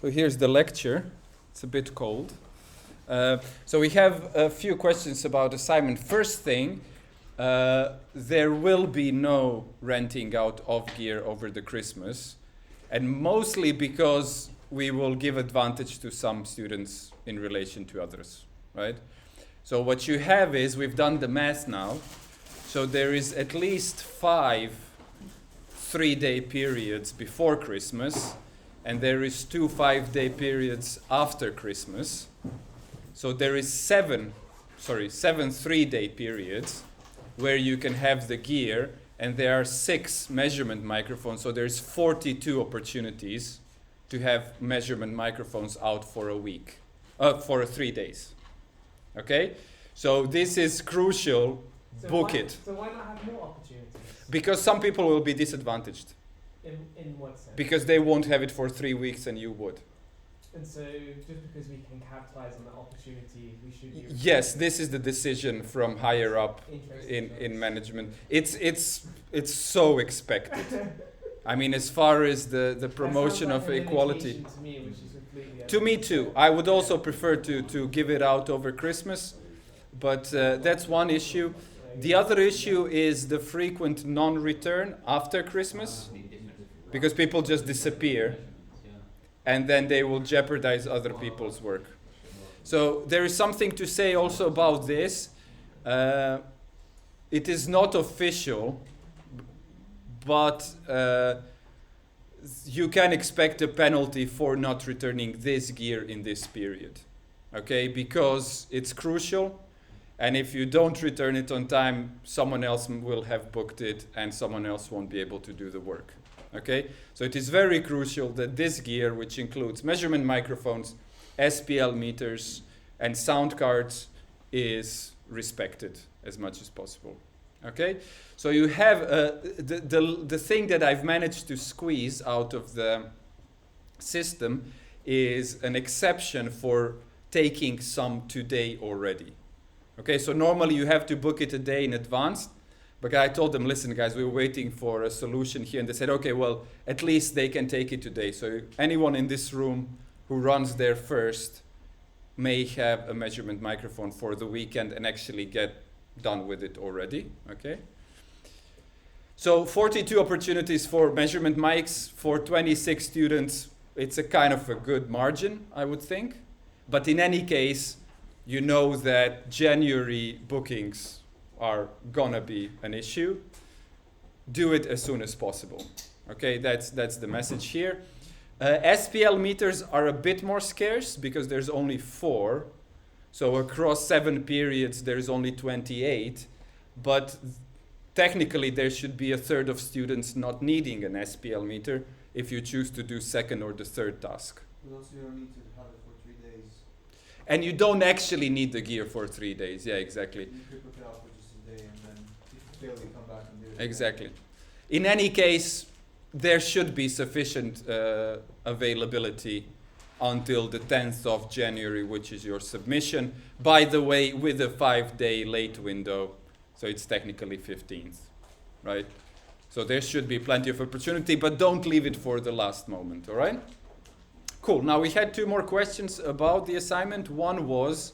So here's the lecture. It's a bit cold. So we have a few questions about assignment. First thing, there will be no renting out of gear over the Christmas, and mostly because we will give advantage to some students in relation to others, right? So what you have is, we've done the math now, so there is at least 5 3-day periods before Christmas, and there is 2 5-day periods after Christmas. So there is 7 3-day periods where you can have the gear, and there are 6 measurement microphones, so there's 42 opportunities to have measurement microphones out for a week, for 3 days. Okay? So this is crucial. Book it. So why not have more opportunities? Because some people will be disadvantaged. In what sense? Because they won't have it for 3 weeks and you would. And so just because we can capitalize on that opportunity, we should be... Yes, this is the decision from higher up in management. It's so expected. I mean, as far as the promotion of equality. To me, which is completely to me too. I would also prefer to give it out over Christmas, but that's one issue. The other issue is the frequent non-return after Christmas, because people just disappear, and then they will jeopardize other people's work. So there is something to say also about this. It is not official, but you can expect a penalty for not returning this gear in this period, okay? Because it's crucial, and if you don't return it on time, someone else will have booked it, and someone else won't be able to do the work, okay? So it is very crucial that this gear, which includes measurement microphones, SPL meters, and sound cards, is respected as much as possible. Okay, so you have the thing that I've managed to squeeze out of the system is an exception for taking some today already. Okay, so normally you have to book it a day in advance, but I told them, listen guys, we're waiting for a solution here, and they said, okay, well, at least they can take it today. So anyone in this room who runs there first may have a measurement microphone for the weekend and actually get done with it already, okay? So 42 opportunities for measurement mics for 26 students. It's a kind of a good margin, I would think. But in any case, you know that January bookings are gonna be an issue. Do it as soon as possible, okay? That's the message here. SPL meters are a bit more scarce because there's only 4. So across 7 periods, there's only 28, but technically there should be a third of students not needing an SPL meter if you choose to do second or the third task. But also you don't need to have it for 3 days. And you don't actually need the gear for 3 days, yeah, exactly. You could book it out for just a day, and then if you fail, you come back and do it. Exactly. In any case, there should be sufficient availability until the 10th of January, which is your submission. By the way, with a 5-day late window, so it's technically 15th, right? So there should be plenty of opportunity, but don't leave it for the last moment, all right? Cool, now we had 2 more questions about the assignment. One was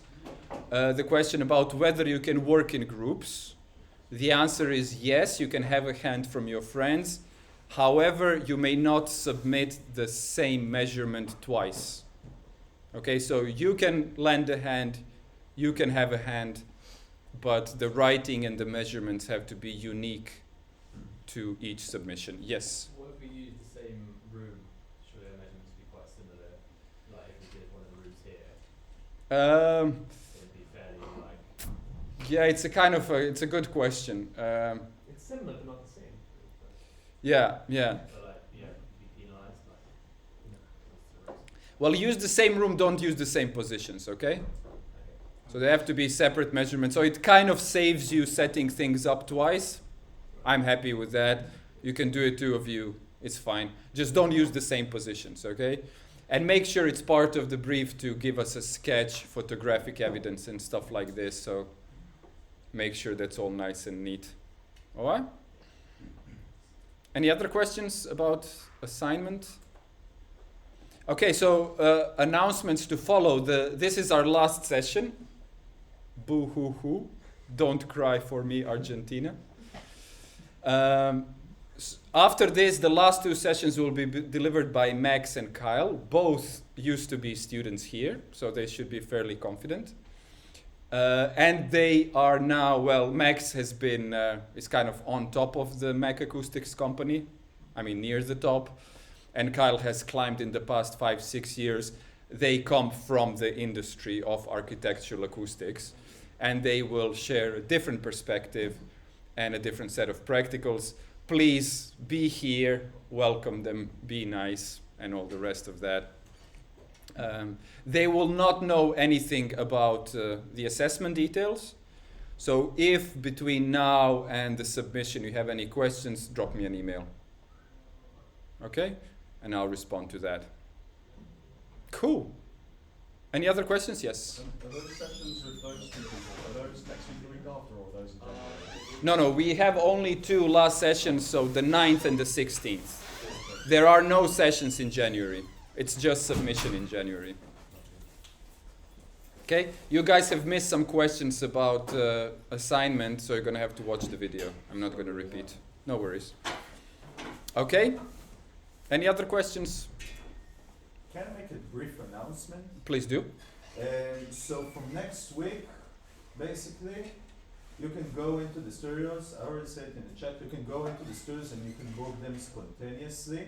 the question about whether you can work in groups. The answer is yes, you can have a hand from your friends. However, you may not submit the same measurement twice. Okay, so you can lend a hand, you can have a hand, but the writing and the measurements have to be unique to each submission. Yes? What if we use the same room? Should our measurements be quite similar? Like if we did one of the rooms here, it'd be fairly like... Yeah, it's a kind of it's a good question. It's similar but not the same. Yeah. So like, yeah, be penalised, like, what's the risk? Well, use the same room, don't use the same positions, okay? So they have to be separate measurements. So it kind of saves you setting things up twice. I'm happy with that. You can do it 2 of you, it's fine. Just don't use the same positions, okay? And make sure it's part of the brief to give us a sketch, photographic evidence and stuff like this. So make sure that's all nice and neat. All right? Any other questions about assignment? Okay, so announcements to follow. This is our last session. Boo hoo hoo. Don't cry for me, Argentina. After this, the last two sessions will be delivered by Max and Kyle. Both used to be students here, so they should be fairly confident. And they are now, well, Max has been, is kind of on top of the Mac Acoustics company. I mean, near the top. And Kyle has climbed in the past 5-6 years. They come from the industry of architectural acoustics, and they will share a different perspective and a different set of practicals. Please be here, welcome them, be nice, and all the rest of that. They will not know anything about the assessment details. So if between now and the submission you have any questions, drop me an email. Okay? And I'll respond to that. Cool. Any other questions? Yes. Are those sessions with those two people, are those next week, the week after, or are those in January? No, we have only 2 last sessions, so the 9th and the 16th. There are no sessions in January. It's just submission in January. Okay, you guys have missed some questions about assignment, so you're going to have to watch the video. I'm not going to repeat. No worries. Okay? Any other questions? Can I make a brief announcement? Please do. So from next week, basically, you can go into the studios. I already said in the chat, you can go into the studios and you can book them spontaneously.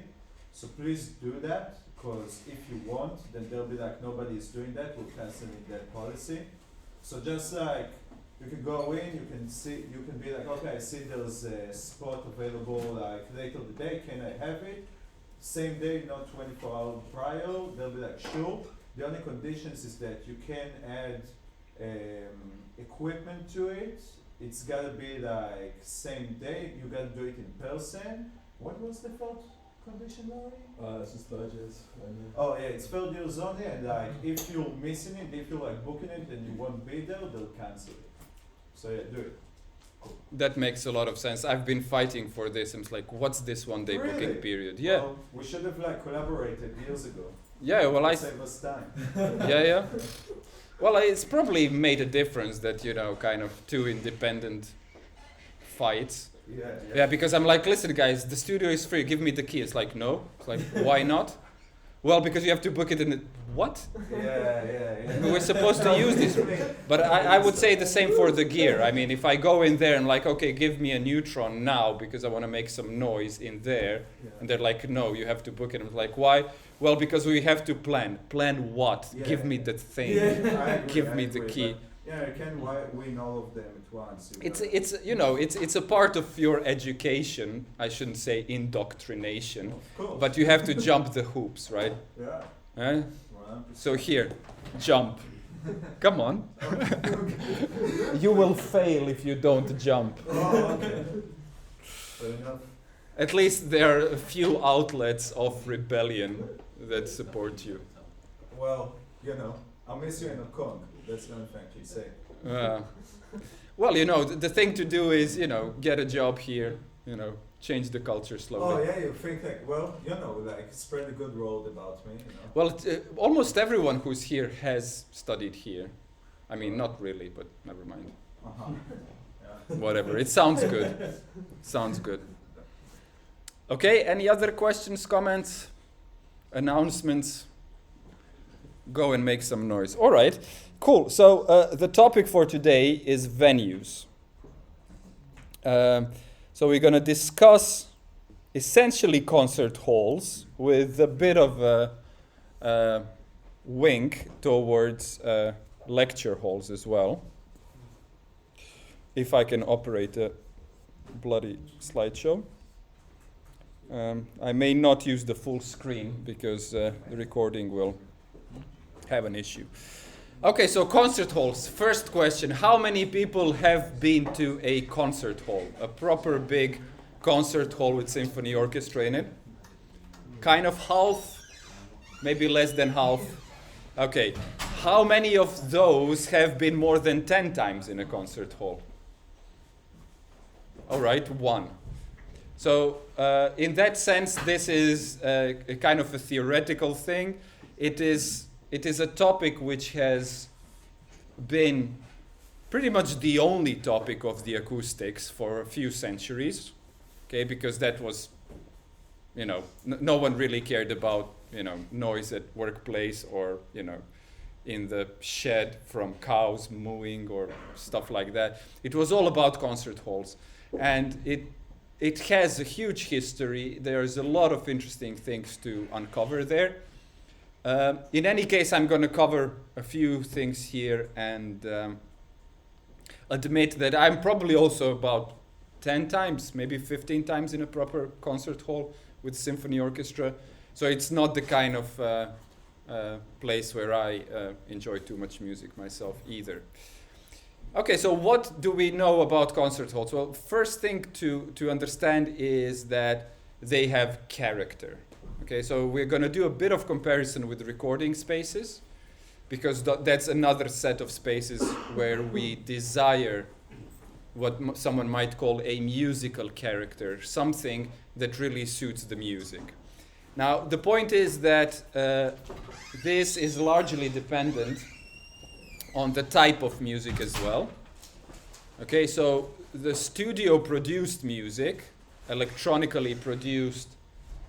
So please do that, because if you want, then they'll be like, nobody is doing that, we'll cancel that policy. So just like, you can go in, you can see, you can be like, okay, I see there's a spot available like later the day, can I have it? Same day, not 24 hours prior, they'll be like, sure. The only conditions is that you can add equipment to it. It's gotta be like same day, you gotta do it in person. What was the third condition, Laurie? It's just third years. Oh yeah, it's 3rd years only, and like if you're missing it, if you're like booking it and you won't be there, they'll cancel it. So yeah, do it. That makes a lot of sense. I've been fighting for this. I'm like, what's this 1-day Really? booking period? Yeah. Well, we should have like collaborated years ago. Yeah, well, I... Save us time. Yeah. Well, it's probably made a difference that, kind of 2 independent fights. Yeah, because I'm like, listen, guys, the studio is free. Give me the key. It's like, no. It's like, why not? Well, because you have to book it in the... What? Yeah. We're supposed to use this. But I would say the same for the gear. I mean, if I go in there and like, okay, give me a neutron now because I want to make some noise in there. And they're like, no, you have to book it. I'm like, why? Well, because we have to plan. Plan what? Yeah. Give me the thing. I agree, Give I me the agree, key. Yeah, you can win all of them at once. It's a part of your education. I shouldn't say indoctrination, Of course. but you have to jump the hoops, right? Yeah. Eh? 100%. So here, jump. Come on. You will fail if you don't jump. Oh, okay. Fair enough. At least there are a few outlets of rebellion that support you. Well, I'll miss you in Hong Kong. That's the only thing I can say. Well, the thing to do is, get a job here, change the culture slowly. Oh yeah, you think like, like spread a good word about me, Well, almost everyone who's here has studied here. I mean, not really, but never mind. Uh-huh. Yeah. Whatever. It sounds good. Sounds good. Okay, any other questions, comments, announcements? Go and make some noise. All right, cool. So the topic for today is venues. So we're going to discuss essentially concert halls with a bit of a wink towards lecture halls as well. If I can operate a bloody slideshow. I may not use the full screen because the recording will have an issue. Okay, so concert halls. First question, how many people have been to a concert hall? A proper big concert hall with symphony orchestra in it? Kind of half, maybe less than half. Okay, how many of those have been more than 10 times in a concert hall? All right, 1. So in that sense, this is a kind of a theoretical thing. it is a topic which has been pretty much the only topic of the acoustics for a few centuries, okay, because that was, no one really cared about, noise at workplace or, in the shed from cows mooing or stuff like that. It was all about concert halls. And it has a huge history. There's a lot of interesting things to uncover there. In any case, I'm going to cover a few things here and admit that I'm probably also about 10 times, maybe 15 times in a proper concert hall with symphony orchestra. So it's not the kind of place where I enjoy too much music myself either. Okay, so what do we know about concert halls? Well, first thing to understand is that they have character. Okay, so we're going to do a bit of comparison with recording spaces, because that's another set of spaces where we desire what someone might call a musical character, something that really suits the music. Now, the point is that this is largely dependent on the type of music as well. Okay, so the studio-produced music, electronically produced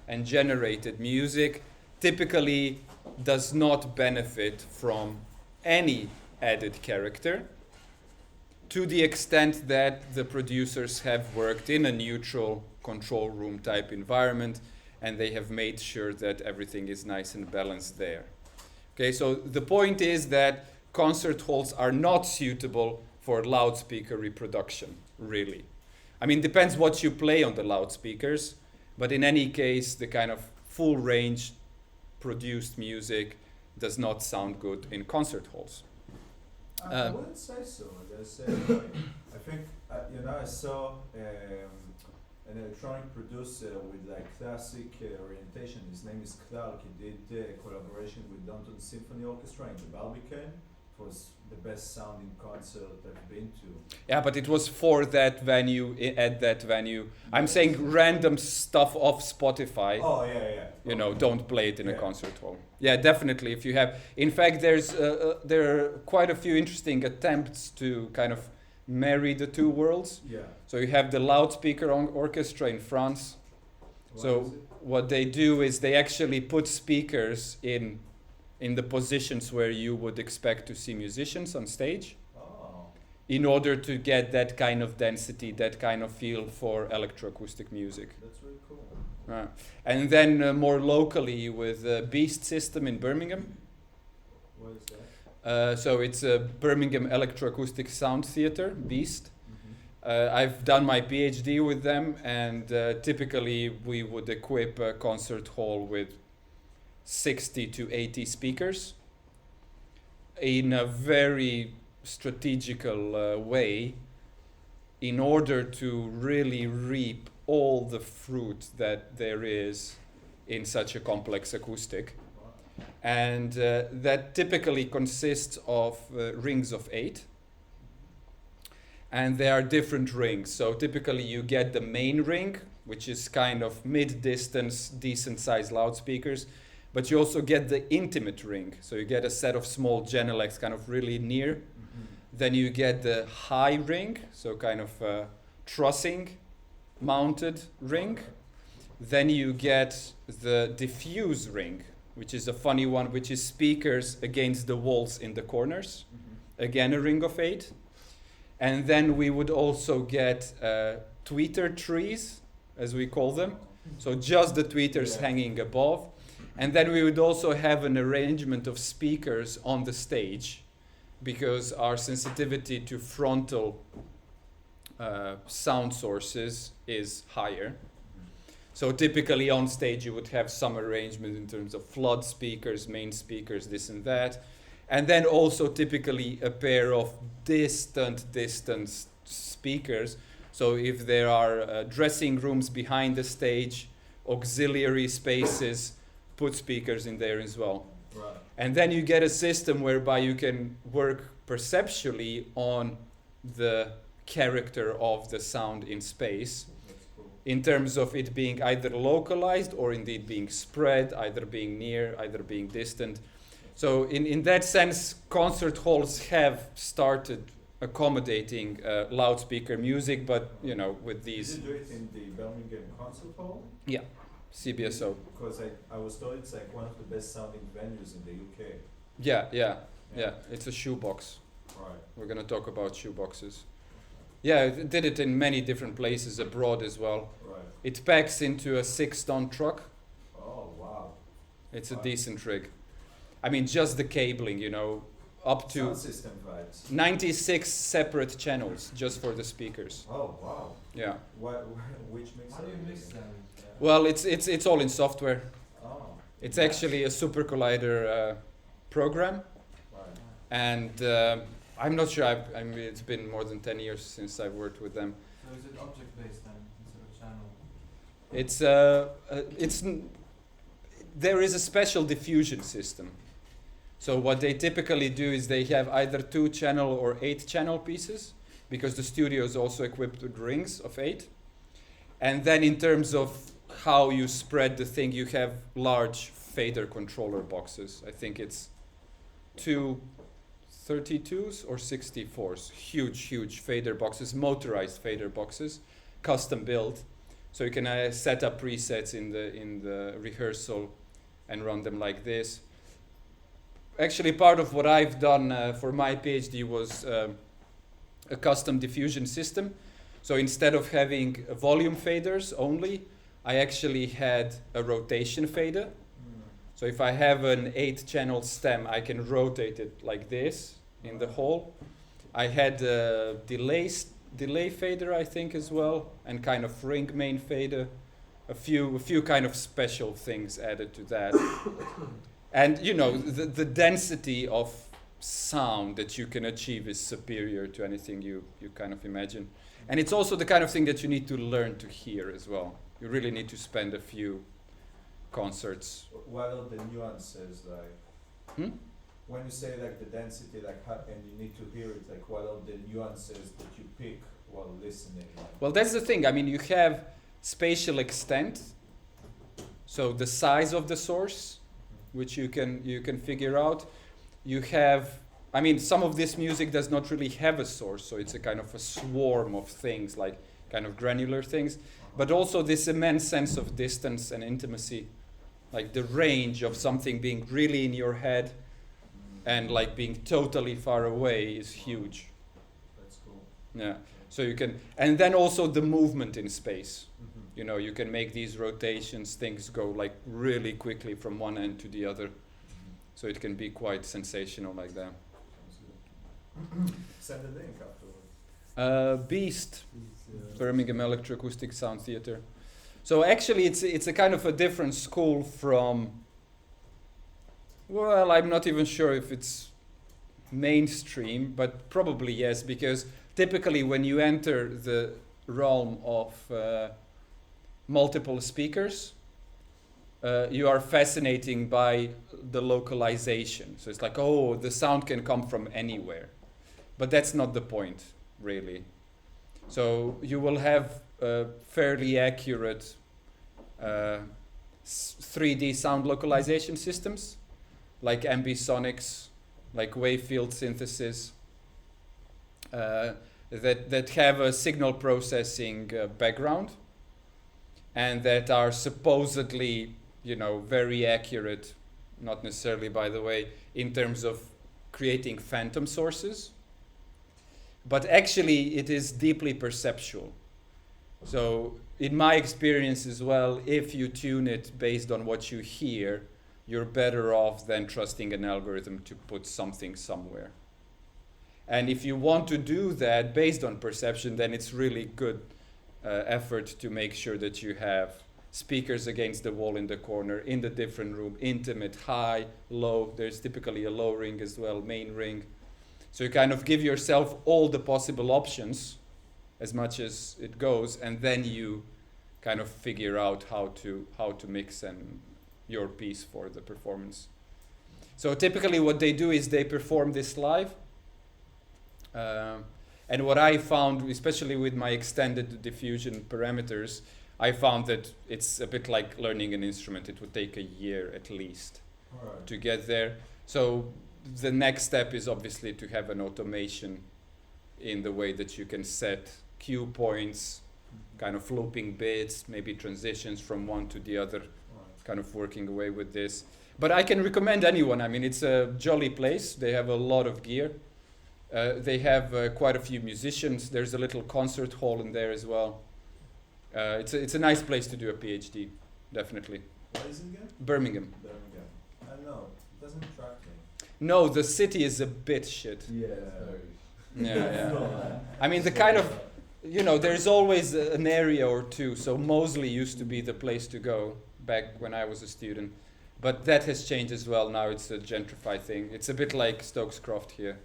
and generated music, typically does not benefit from any added character, to the extent that the producers have worked in a neutral control room type environment and they have made sure that everything is nice and balanced there. Okay, so the point is that concert halls are not suitable for loudspeaker reproduction, really. I mean, depends what you play on the loudspeakers, but in any case, the kind of full range produced music does not sound good in concert halls. I wouldn't say so. I think, I saw an electronic producer with like classic orientation. His name is Clark. He did a collaboration with Downtown Symphony Orchestra in the Barbican. It was the best sounding concert I've been to. Yeah, but it was for that venue, at that venue. I'm saying random stuff off Spotify. Oh, yeah. Don't play it in a concert hall. Yeah, definitely. If you have, in fact, there are quite a few interesting attempts to kind of marry the two worlds. Yeah. So you have the loudspeaker orchestra in France. What they do is they actually put speakers in the positions where you would expect to see musicians on stage, in order to get that kind of density, that kind of feel for electroacoustic music. That's really cool. And then more locally with Beast System in Birmingham. What is that? So it's a Birmingham Electroacoustic Sound Theatre, Beast. Mm-hmm. I've done my PhD with them, and typically we would equip a concert hall with 60 to 80 speakers in a very strategical way, in order to really reap all the fruit that there is in such a complex acoustic. Wow. And that typically consists of rings of 8. And there are different rings. So typically you get the main ring, which is kind of mid-distance, decent-sized loudspeakers. But you also get the intimate ring. So you get a set of small Genelecs kind of really near. Mm-hmm. Then you get the high ring, so kind of trussing mounted ring. Then you get the diffuse ring, which is a funny one, which is speakers against the walls in the corners. Mm-hmm. Again, a ring of 8. And then we would also get tweeter trees, as we call them. So just the tweeters hanging above. And then we would also have an arrangement of speakers on the stage, because our sensitivity to frontal sound sources is higher. So typically on stage you would have some arrangement in terms of flood speakers, main speakers, this and that. And then also typically a pair of distant speakers. So if there are dressing rooms behind the stage, auxiliary spaces, put speakers in there as well. Right. And then you get a system whereby you can work perceptually on the character of the sound in space, That's cool. in terms of it being either localized or indeed being spread, either being near, either being distant. So in that sense, concert halls have started accommodating loudspeaker music, but you know, with these. Did you do it in the Birmingham Concert Hall? Yeah, CBSO. Because I was told it's like one of the best sounding venues in the UK. Yeah. It's a shoebox. Right. We're gonna talk about shoeboxes. Yeah, it did it in many different places abroad as well. Right. It packs into a 6-ton truck. Oh wow. It's a Wow. decent rig. I mean, just the cabling, you know, up to Sound system vibes. 96 separate channels just for the speakers. Oh wow. Yeah. Which mixer? How do you mix them? Well, it's all in software. Oh. It's actually a super collider program, Right. and I'm not sure. I mean, it's been more than 10 years since I've worked with them. So is it object based then instead of channel? There is a special diffusion system. So what they typically do is they have either 2-channel or 8-channel pieces, because the studio is also equipped with rings of 8. And then in terms of how you spread the thing, you have large fader controller boxes. I think it's 2 32s or 64s. Huge fader boxes, motorized fader boxes, custom built. So you can set up presets in the rehearsal and run them like this. Actually, part of what I've done for my PhD was a custom diffusion system. So instead of having volume faders only, I actually had a rotation fader. So if I have an 8-channel stem, I can rotate it like this in the hall. I had a delay fader, I think, as well, and kind of ring main fader. A few kind of special things added to that. And you know, the density of sound that you can achieve is superior to anything you kind of imagine. And it's also the kind of thing that you need to learn to hear as well. You really need to spend a few concerts. What are the nuances like? When you say like the density, like how, and you need to hear it, like what are the nuances that you pick while listening? Like? Well, that's the thing. I mean, you have spatial extent, so the size of the source, which you can figure out. You have, I mean, some of this music does not really have a source, so it's a kind of a swarm of things, like kind of granular things, but also this immense sense of distance and intimacy, like the range of something being really in your head and like being totally far away is huge. That's cool. Yeah. So you can, and then also the movement in space. You know, you can make these rotations, things go like really quickly from one end to the other. So it can be quite sensational like that. Send a link afterwards. Beast, Birmingham Electroacoustic Sound Theatre. So actually it's a kind of a different school from, well, I'm not even sure if it's mainstream, but probably yes, because typically when you enter the realm of multiple speakers, you are fascinating by the localization. So it's like, oh, the sound can come from anywhere. But that's not the point, really. So you will have fairly accurate 3D sound localization systems, like ambisonics, like wave field synthesis, that have a signal processing background, and that are supposedly, you know, very accurate, not necessarily, by the way, in terms of creating phantom sources. But actually, it is deeply perceptual. So, in my experience as well, if you tune it based on what you hear, you're better off than trusting an algorithm to put something somewhere. And if you want to do that based on perception, then it's really good effort to make sure that you have speakers against the wall in the corner, in the different room, intimate, high, low. There's typically a low ring as well, main ring. So you kind of give yourself all the possible options as much as it goes, and then you kind of figure out how to mix and your piece for the performance. So typically what they do is they perform this live. And what I found, especially with my extended diffusion parameters, I found that it's a bit like learning an instrument. It would take a year at least Alright. to get there. So the next step is obviously to have an automation in the way that you can set cue points, kind of looping bits, maybe transitions from one to the other, Alright. kind of working away with this. But I can recommend anyone. I mean, it's a jolly place. They have a lot of gear. They have quite a few musicians. There's a little concert hall in there as well. It's a nice place to do a PhD, definitely. What is it again? Birmingham. Birmingham. I know. It doesn't attract me. No, the city is a bit shit. Yeah. Yeah. I mean, the kind of, there's always an area or two. So Moseley used to be the place to go back when I was a student. But that has changed as well. Now it's a gentrified thing. It's a bit like Stokes Croft here.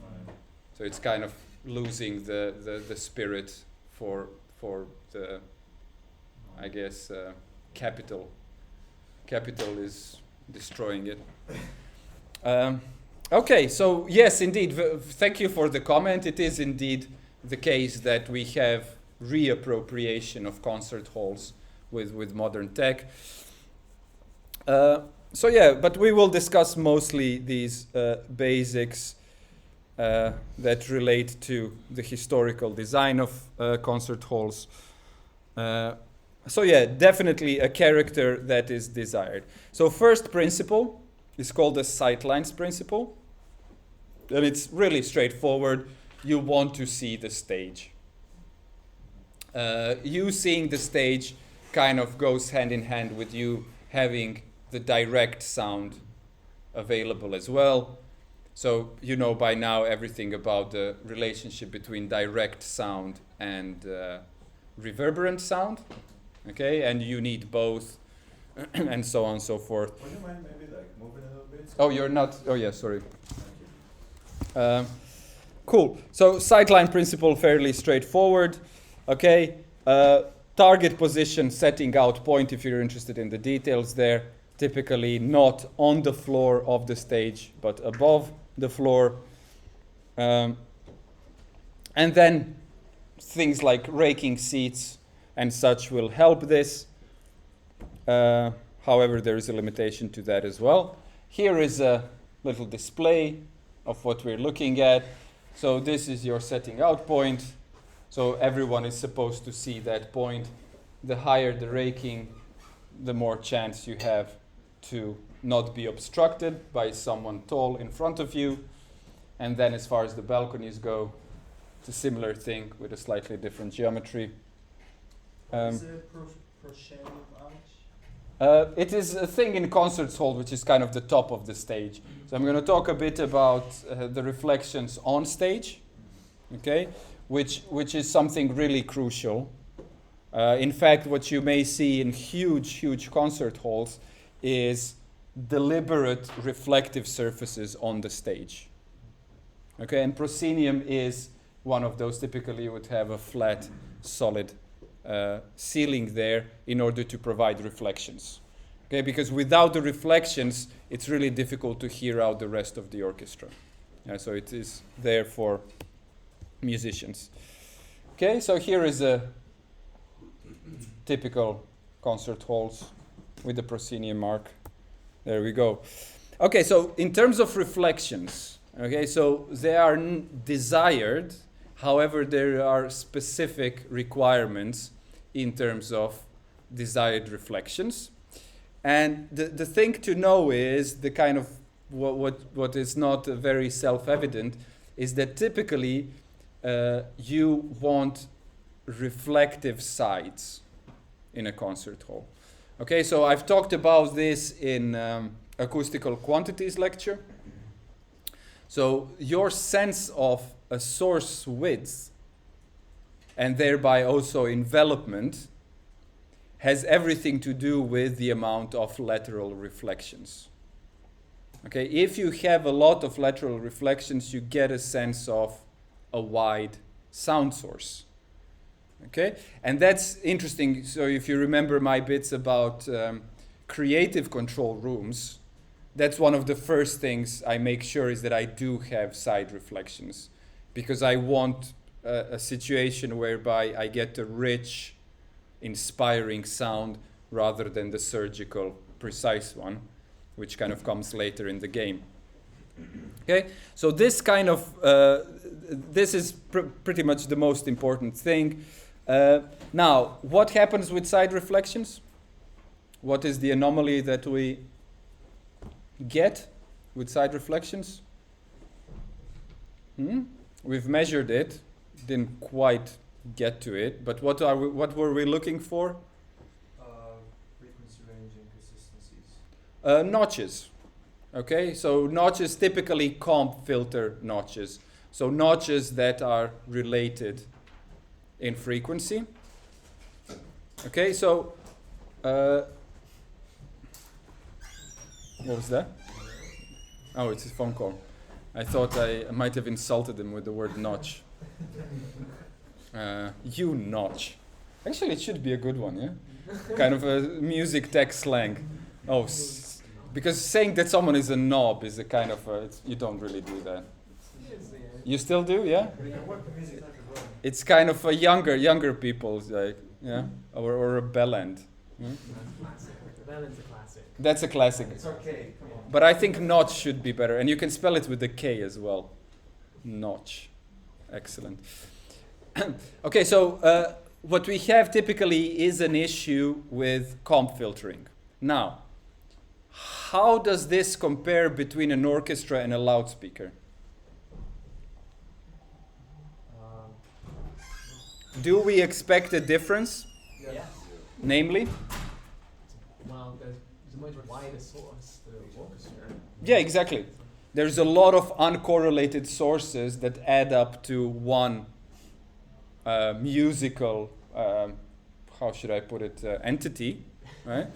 Right. So it's kind of losing the spirit for the, I guess, capital. Capital is destroying it. Okay, so yes, indeed. Thank you for the comment. It is indeed the case that we have reappropriation of concert halls with modern tech. So yeah, but we will discuss mostly these basics that relate to the historical design of concert halls. So yeah, definitely a character that is desired. So first principle is called the sightlines principle. And it's really straightforward. You want to see the stage. You seeing the stage kind of goes hand in hand with you having the direct sound available as well. So you know by now everything about the relationship between direct sound and reverberant sound. Okay, and you need both, and so on and so forth. Would you mind maybe like moving a little bit? Oh, you're not. Oh, yeah, sorry. Thank you. Cool. So sightline principle fairly straightforward. Okay. Target position setting out point. If you're interested in the details there, typically not on the floor of the stage, but above the floor. And then things like raking seats and such will help this. However, there is a limitation to that as well. Here is a little display of what we're looking at. So this is your setting out point. So everyone is supposed to see that point. The higher the raking, the more chance you have to not be obstructed by someone tall in front of you. And then as far as the balconies go, it's a similar thing with a slightly different geometry. Is it Prosheniv arch? It is a thing in concerts hall, which is kind of the top of the stage. So I'm going to talk a bit about the reflections on stage, okay, which is something really crucial. In fact, what you may see in huge concert halls is deliberate reflective surfaces on the stage. Okay, and proscenium is one of those. Typically, you would have a flat, solid ceiling there in order to provide reflections. Okay, because without the reflections, it's really difficult to hear out the rest of the orchestra. So it is there for musicians. Okay, so here is a typical concert halls with the proscenium arc. There we go. Okay, so in terms of reflections, okay, so they are desired. However, there are specific requirements in terms of desired reflections. And the thing to know is the kind of what is not very self-evident is that typically you want reflective sides in a concert hall. Okay, so I've talked about this in acoustical quantities lecture. So your sense of a source width and thereby also envelopment has everything to do with the amount of lateral reflections. Okay, if you have a lot of lateral reflections, you get a sense of a wide sound source. Okay, and that's interesting. So if you remember my bits about creative control rooms, that's one of the first things I make sure is that I do have side reflections, because I want a situation whereby I get a rich inspiring sound rather than the surgical, precise one, which kind of comes later in the game. Okay, so this kind of, this is pretty much the most important thing. Now, what happens with side reflections? What is the anomaly that we get with side reflections? We've measured it, didn't quite get to it, but what were we looking for? Frequency range inconsistencies. Notches. Okay, so notches, typically comp filter notches. So notches that are related in frequency. Okay, so what was that? Oh, it's a phone call. I thought I might have insulted him with the word notch. You notch. Actually, it should be a good one, yeah? Kind of a music tech slang. Oh, because saying that someone is a knob is a kind of you don't really do that. You still do, yeah? It's kind of a younger people, like, yeah, or a bellend. Hmm? Bellend's a classic. That's a classic. It's okay, come on. But I think notch should be better, and you can spell it with a K as well. Notch, excellent. Okay, so what we have typically is an issue with comp filtering. Now, how does this compare between an orchestra and a loudspeaker? Do we expect a difference? Yeah. Namely? Well, there's a much wider source to the orchestra. Yeah, exactly. There's a lot of uncorrelated sources that add up to one musical, how should I put it, entity, right?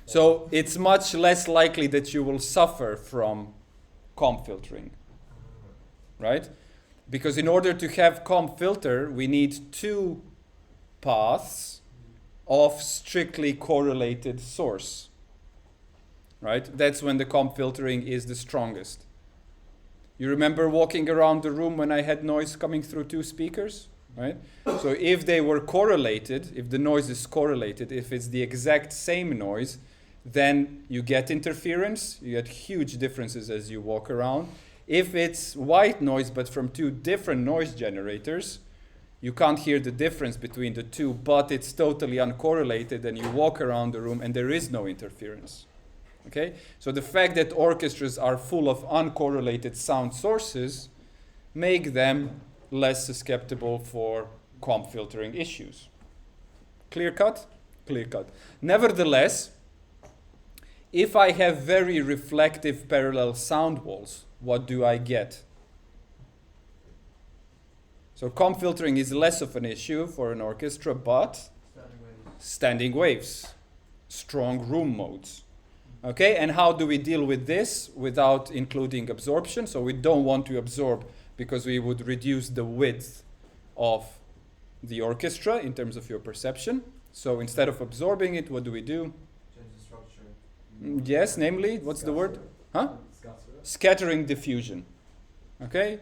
So it's much less likely that you will suffer from comp filtering, right? Because in order to have comp filter, we need two paths of strictly correlated source, right? That's when the comp filtering is the strongest. You remember walking around the room when I had noise coming through two speakers, right? So if they were correlated, if the noise is correlated, if it's the exact same noise, then you get interference, you get huge differences as you walk around. If it's white noise but from two different noise generators, you can't hear the difference between the two, but it's totally uncorrelated and you walk around the room and there is no interference. Okay? So the fact that orchestras are full of uncorrelated sound sources make them less susceptible for comp filtering issues. Clear cut? Clear cut. Nevertheless, if I have very reflective parallel sound walls, what do I get? So comp filtering is less of an issue for an orchestra, but standing waves, strong room modes. Okay, and how do we deal with this without including absorption? So we don't want to absorb because we would reduce the width of the orchestra in terms of your perception. So instead of absorbing it, what do we do? Change the structure. Yes, namely, what's the word? Huh? Scattering diffusion. Okay?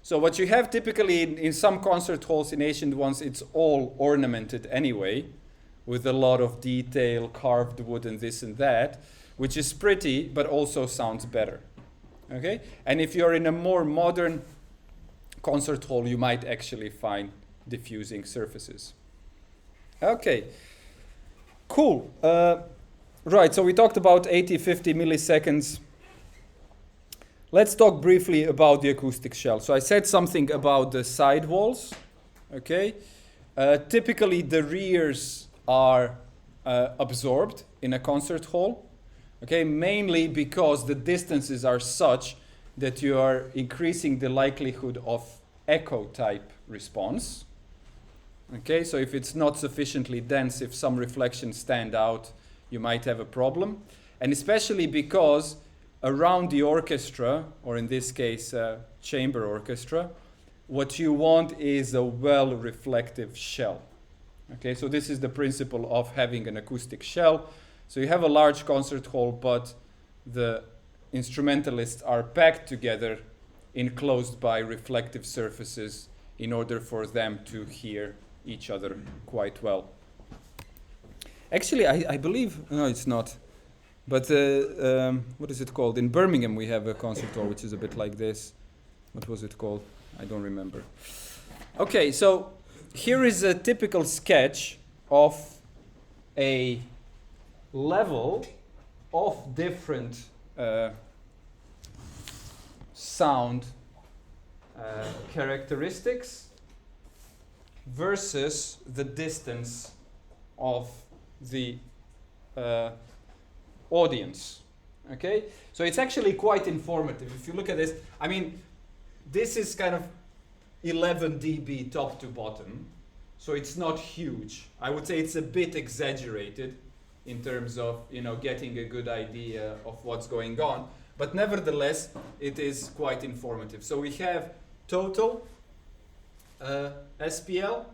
So what you have typically in some concert halls in ancient ones, it's all ornamented anyway, with a lot of detail, carved wood and this and that, which is pretty, but also sounds better. Okay? And if you're in a more modern concert hall, you might actually find diffusing surfaces. Okay. Cool. Right, so we talked about 50 milliseconds. Let's talk briefly about the acoustic shell. So I said something about the side walls. Okay. Typically, the rears are absorbed in a concert hall. Okay, mainly because the distances are such that you are increasing the likelihood of echo type response. Okay, so if it's not sufficiently dense, if some reflections stand out, you might have a problem. And especially because around the orchestra, or in this case, chamber orchestra, what you want is a well-reflective shell. Okay, so this is the principle of having an acoustic shell. So you have a large concert hall, but the instrumentalists are packed together, enclosed by reflective surfaces in order for them to hear each other quite well. Actually, I believe, no, it's not. But what is it called? In Birmingham, we have a concert hall which is a bit like this. What was it called? I don't remember. Okay, so here is a typical sketch of a level of different sound characteristics versus the distance of the audience. Okay, so it's actually quite informative. If you look at this, I mean, this is kind of 11 dB top to bottom, so it's not huge. I would say it's a bit exaggerated in terms of, you know, getting a good idea of what's going on, but nevertheless, it is quite informative. So we have total SPL,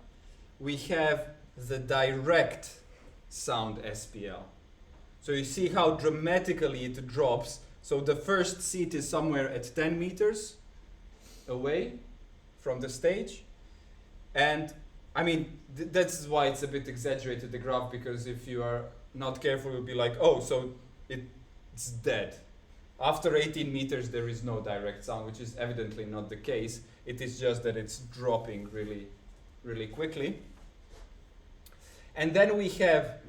we have the direct sound SPL. So you see how dramatically it drops. So the first seat is somewhere at 10 meters away from the stage. And I mean, that's why it's a bit exaggerated, the graph, because if you are not careful, you'll be like, oh, so it's dead. After 18 meters, there is no direct sound, which is evidently not the case. It is just that it's dropping really, really quickly. And then we have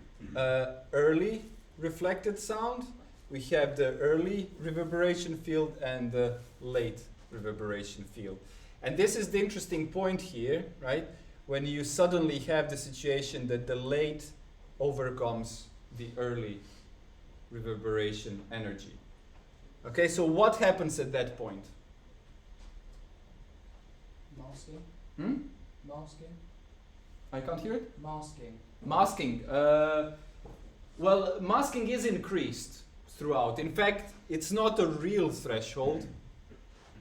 early reflected sound. We have the early reverberation field and the late reverberation field. And this is the interesting point here, right? When you suddenly have the situation that the late overcomes the early reverberation energy. Okay, so what happens at that point? Masking. Masking. I can't hear it? Masking. Masking. Well, masking is increased throughout. In fact, it's not a real threshold.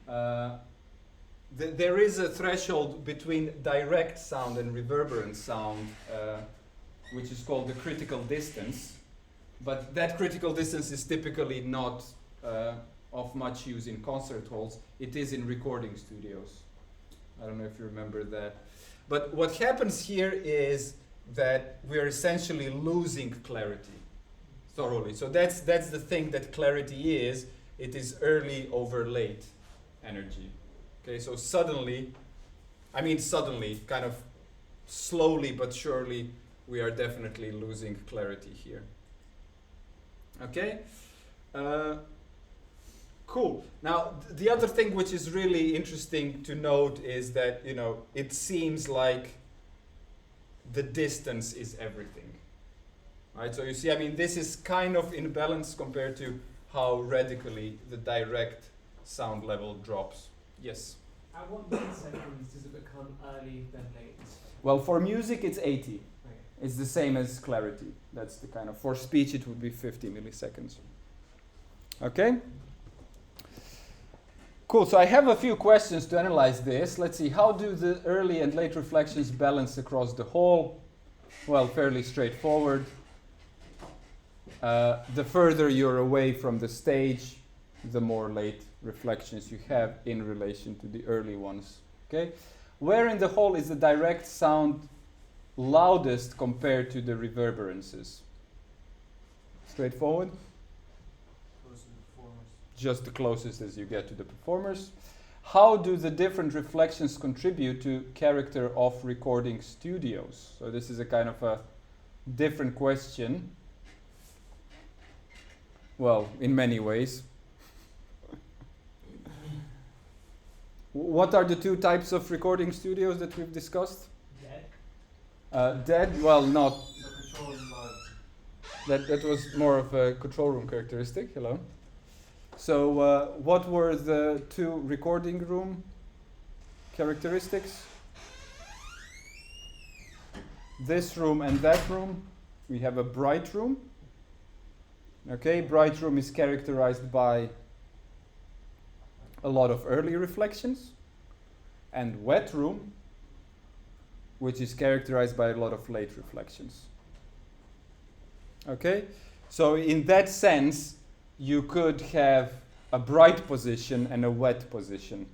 There is a threshold between direct sound and reverberant sound, which is called the critical distance. But that critical distance is typically not of much use in concert halls. It is in recording studios. I don't know if you remember that. But what happens here is that we're essentially losing clarity thoroughly. So that's the thing that clarity is. It is early over late energy. Okay, so suddenly, kind of slowly but surely, we are definitely losing clarity here. Okay? Cool. Now, the other thing which is really interesting to note is that, you know, it seems like the distance is everything. Right? So you see, I mean, this is kind of in balance compared to how radically the direct sound level drops. Yes? At what milliseconds does it become early then late? Well, for music, it's 80. Okay. It's the same as clarity. That's the kind of, for speech, it would be 50 milliseconds. Okay? Cool, so I have a few questions to analyze this. Let's see, how do the early and late reflections balance across the whole? Well, fairly straightforward. The further you're away from the stage, the more late reflections you have in relation to the early ones. Okay? Where in the whole is the direct sound loudest compared to the reverberances? Straightforward? Just the closest as you get to the performers. How do the different reflections contribute to character of recording studios? So this is a kind of a different question. Well, in many ways. What are the two types of recording studios that we've discussed? Dead? Well, not. That was more of a control room characteristic. Hello. So what were the two recording room characteristics? This room and that room. We have a bright room. Okay, bright room is characterized by a lot of early reflections. And wet room, which is characterized by a lot of late reflections. Okay, so in that sense, you could have a bright position and a wet position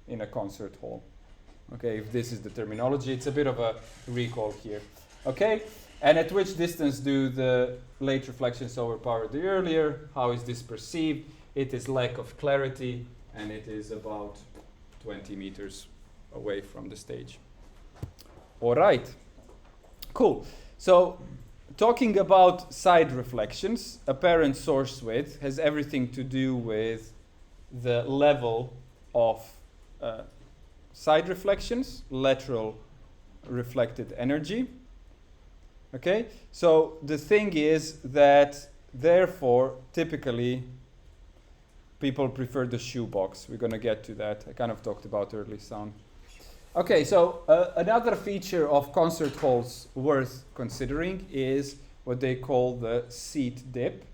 in a concert hall. Okay, if this is the terminology, it's a bit of a recall here. Okay, And at which distance do the late reflections overpower the earlier? How is this perceived? It is lack of clarity, and it is about 20 meters away from the stage. All right, cool. So, talking about side reflections, apparent source width has everything to do with the level of side reflections, lateral reflected energy. Okay, so the thing is that therefore, typically, people prefer the shoebox. We're going to get to that. I kind of talked about early sound. Okay, so another feature of concert halls worth considering is what they call the seat dip.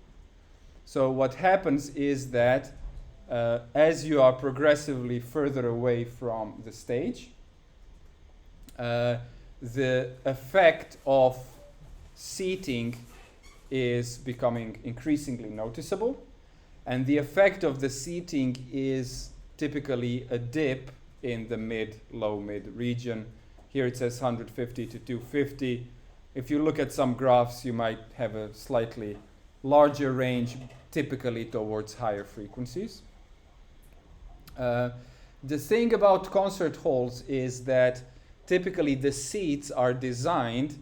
So what happens is that as you are progressively further away from the stage, the effect of seating is becoming increasingly noticeable, and the effect of the seating is typically a dip in the low-mid region. Here it says 150 to 250. If you look at some graphs, you might have a slightly larger range, typically towards higher frequencies. The thing about concert halls is that typically the seats are designed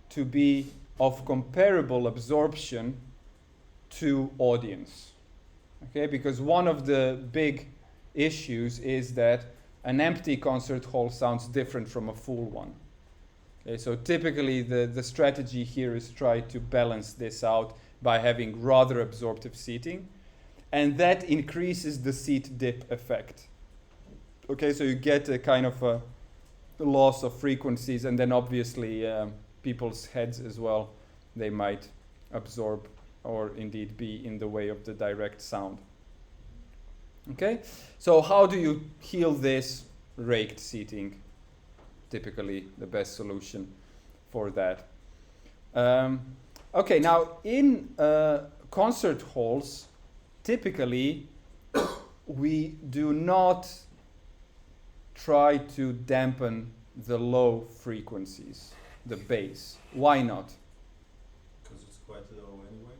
to be of comparable absorption to audience. Okay, because one of the big issues is that an empty concert hall sounds different from a full one. Okay, so typically the strategy here is try to balance this out by having rather absorptive seating, and that increases the seat dip effect. Okay, so you get a kind of a loss of frequencies, and then obviously people's heads as well, they might absorb or indeed be in the way of the direct sound. Okay, so how do you heal this? Raked seating, typically the best solution for that. Okay, now in concert halls, typically we do not try to dampen the low frequencies, the bass. Why not? Because it's quite low anyway.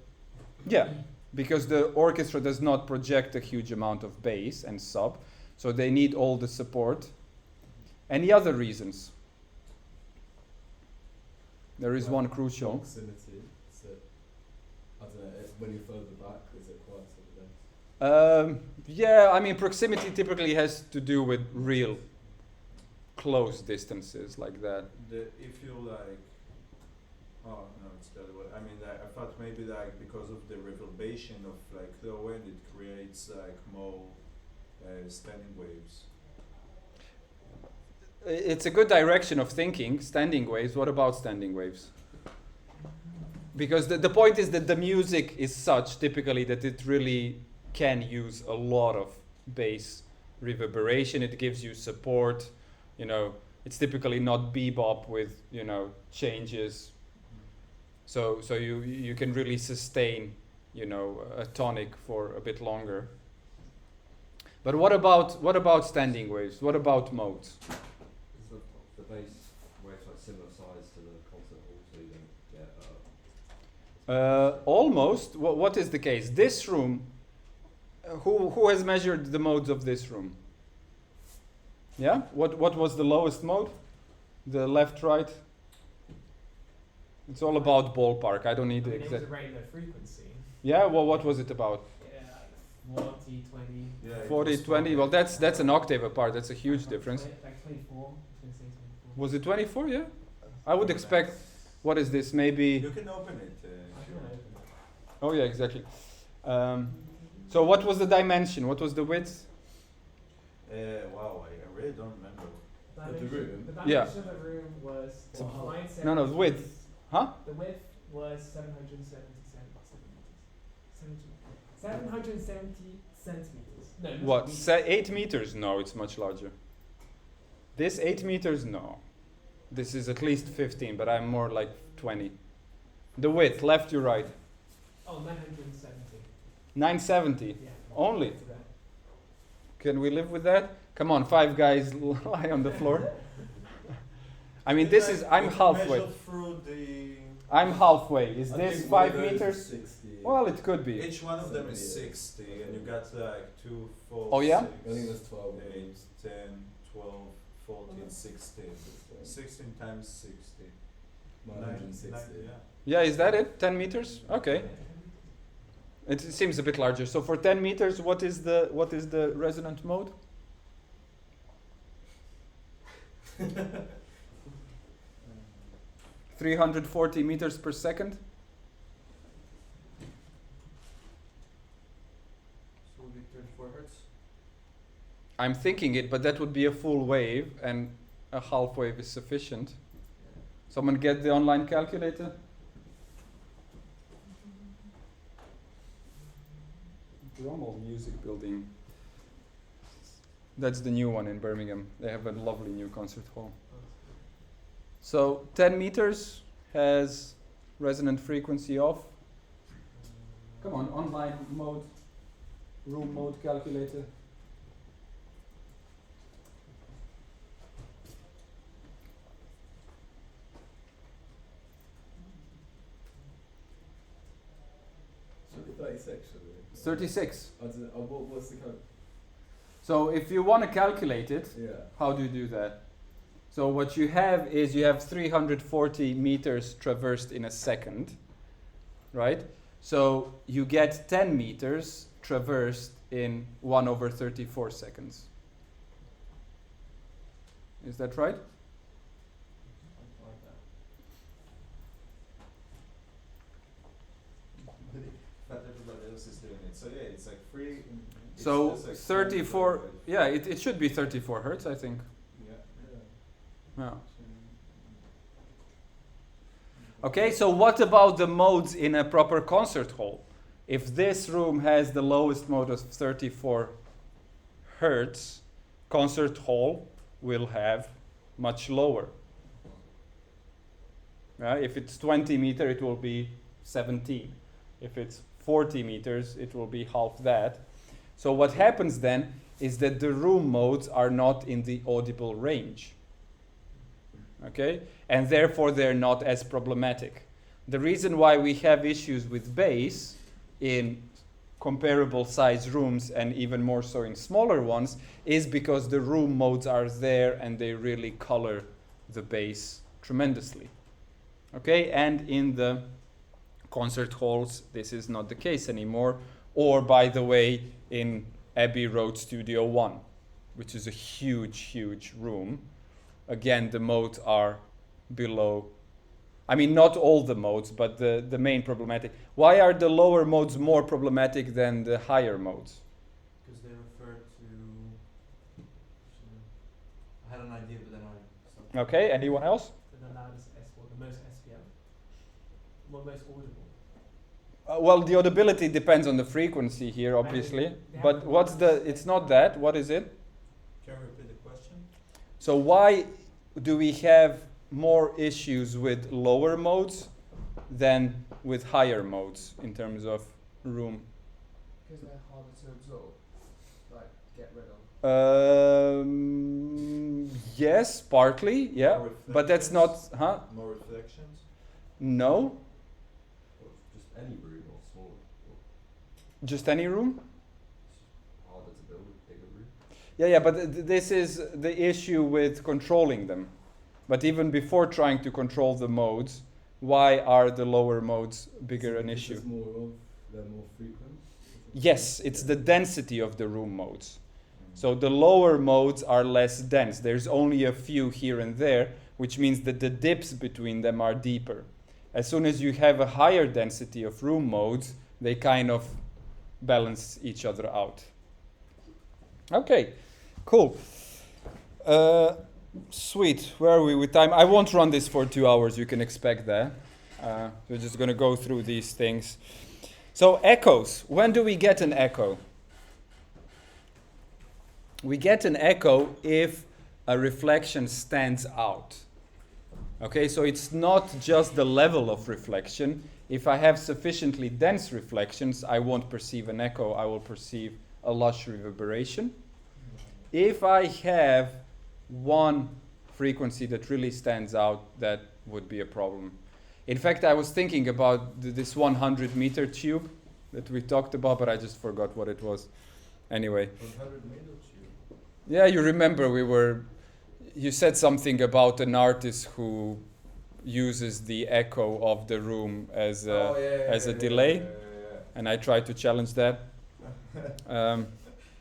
Yeah, because the orchestra does not project a huge amount of bass and sub, so they need all the support. Any other reasons? There is one crucial. Proximity. So, I don't know, when you're further back, is it quite something? Yeah, I mean, proximity typically has to do with real close distances like that. If you like, oh no, it's the other way. I mean, I thought maybe like because of the reverberation of like low end, it creates like more standing waves. It's a good direction of thinking, standing waves. What about standing waves? Because the point is that the music is such typically that it really can use a lot of bass reverberation. It gives you support. You know, it's typically not bebop with, you know, changes. So you can really sustain, you know, a tonic for a bit longer. But what about standing waves? What about modes? Is the bass waves like similar size to the concert hall, so you don't get Almost. What is the case? This room. Who has measured the modes of this room? Yeah. What was the lowest mode? The left, right. It's all about ballpark. I don't need the It was exact. a regular frequency. Yeah. Well, what was it about? Yeah, 40, 20. Yeah, it 40, was 20. Well, that's an octave apart. That's a huge difference. Like 24. I was gonna say 24. Was it 24? Yeah. I would expect. What is this? Maybe. You can open it. I If can you want. open it. Oh yeah, exactly. So what was the dimension? What was the width? Wow, I really don't remember. the room? The Yeah. dimension of the room was So- 970. No, the width. Huh? The width was 770 centimeters. No, not What? meters. 8 meters? No, it's much larger. This 8 meters? No. This is at least 15, but I'm more like 20. The width, left to right. Oh, 970. 970. Yeah. Only? To that. Can we live with that? Come on, 5 guys lie on the floor. I mean, You this can, is, like, I'm you can halfway. measure through the. I'm halfway. Is I this think one of 5 those is meters? 60. Well, it could be. Each one of them is 70, 60, and you got like 2, 4, Oh, yeah? 6, I think that's 12. 8, 10, 12, 14, 16. 16 times 60. 960. Yeah. Yeah, is that it? 10 meters? Okay. It seems a bit larger. So for 10 meters, what is the resonant mode? Uh, 340 meters per second. So would be 34 hertz. I'm thinking it, but that would be a full wave, and a half wave is sufficient. Someone get the online calculator? Drummond Music Building. That's the new one in Birmingham. They have a lovely new concert hall. So 10 meters has resonant frequency of. Come on, online mode, room mode calculator. Should be 36 actually. 36. What's the code? So if you want to calculate it, Yeah. how do you do that? So what you have is you have 340 meters traversed in a second, right? So you get 10 meters traversed in 1/34 seconds. Is that right? Something like that. But everybody else is doing it. So yeah, it's like free. It's So just like 34, wave. yeah, it should be 34 hertz, I think. Yeah. Yeah. Okay, so what about the modes in a proper concert hall? If this room has the lowest mode of 34 hertz, concert hall will have much lower. If it's 20 meter, it will be 17. If it's 40 meters, it will be half that. So what happens then is that the room modes are not in the audible range. Okay? And therefore they're not as problematic. The reason why we have issues with bass in comparable size rooms and even more so in smaller ones is because the room modes are there and they really color the bass tremendously. Okay? And in the concert halls, this is not the case anymore. Or, by the way, in Abbey Road Studio 1, which is a huge, huge room. Again, the modes are below. I mean, not all the modes, but the main problematic. Why are the lower modes more problematic than the higher modes? Because they refer to. I had an idea, but then I stopped. Okay, anyone else? The loudest or the most SPM. Well, most audible. Well, the audibility depends on the frequency here, obviously. But what's the, it's not that, what is it? Can you repeat the question? So why do we have more issues with lower modes than with higher modes in terms of room? Because they're harder to absorb, like get rid of. Yes, partly, yeah. More But that's not, reflections? huh? More reflections? No, Or just any room or small. Or just any room? harder to build a bigger room. Yeah, but this is the issue with controlling them. But even before trying to control the modes, why are the lower modes bigger an Because issue? there's more of, they're more frequent. Yes, it's the density of the room modes. So the lower modes are less dense. There's only a few here and there, which means that the dips between them are deeper. As soon as you have a higher density of room modes, they kind of balance each other out. Okay, cool. Sweet. Where are we with time? I won't run this for 2 hours. You can expect that. We're just going to go through these things. So echoes. When do we get an echo? We get an echo if a reflection stands out. Okay, so it's not just the level of reflection. If I have sufficiently dense reflections, I won't perceive an echo. I will perceive a lush reverberation. If I have one frequency that really stands out, that would be a problem. In fact, I was thinking about this 100-meter tube that we talked about, but I just forgot what it was. Anyway. 100 meter tube. Yeah, you remember you said something about an artist who uses the echo of the room as a delay, and I tried to challenge that.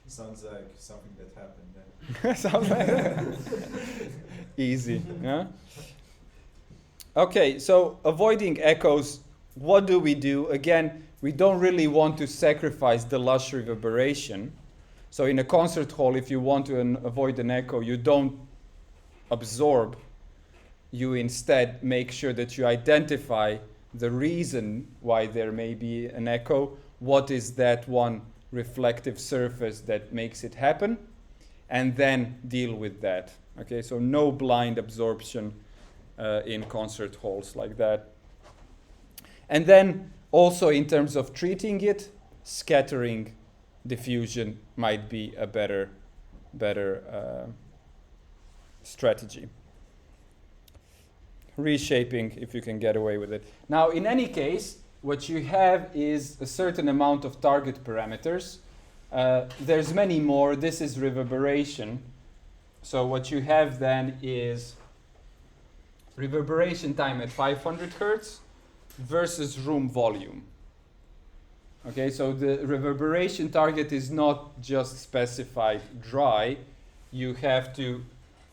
Sounds like something that happened. Sounds like easy, yeah? Okay, so avoiding echoes, what do we do? Again, we don't really want to sacrifice the lush reverberation. So in a concert hall, if you want to avoid an echo, you don't absorb. You instead make sure that you identify the reason why there may be an echo. What is that one reflective surface that makes it happen? And then deal with that. Okay, so no blind absorption in concert halls like that. And then also in terms of treating it, scattering diffusion might be a better strategy. Reshaping, if you can get away with it. Now, in any case, what you have is a certain amount of target parameters. There's many more. This is reverberation. So what you have then is reverberation time at 500 Hertz versus room volume. Okay, so the reverberation target is not just specified dry. You have to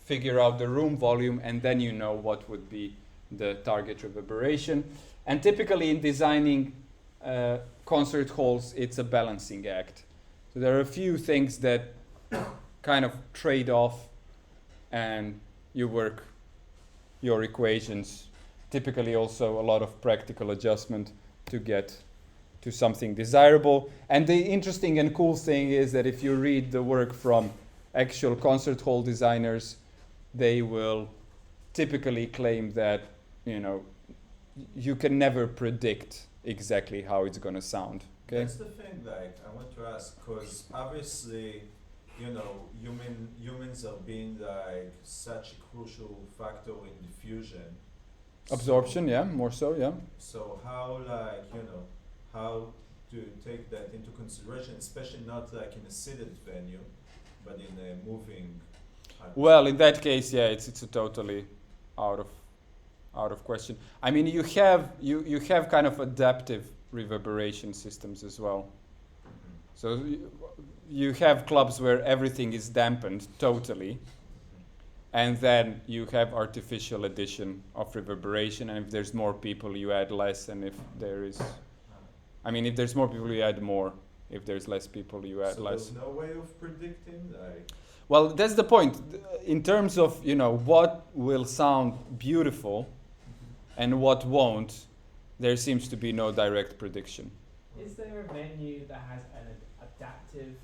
figure out the room volume, and then you know what would be the target reverberation. And typically in designing concert halls, it's a balancing act. So there are a few things that kind of trade off, and you work your equations. Typically also a lot of practical adjustment to get to something desirable. And the interesting and cool thing is that if you read the work from actual concert hall designers, they will typically claim that, you can never predict exactly how it's going to sound. Okay? That's the thing, like, I want to ask, because obviously, humans are being like such a crucial factor in diffusion. Absorption, yeah, more so, yeah. So how, how to take that into consideration, especially not like in a seated venue, but in a moving. Well, in that case, yeah, it's a totally out of question. I mean, you have kind of adaptive reverberation systems as well. Mm-hmm. So you have clubs where everything is dampened totally, and then you have artificial addition of reverberation, and if there's more people, you add less, and if there's more people, you add more. If there's less people, you add less. So there's no way of predicting, like. Well, that's the point. In terms of, what will sound beautiful and what won't, there seems to be no direct prediction. Is there a venue that has an adaptive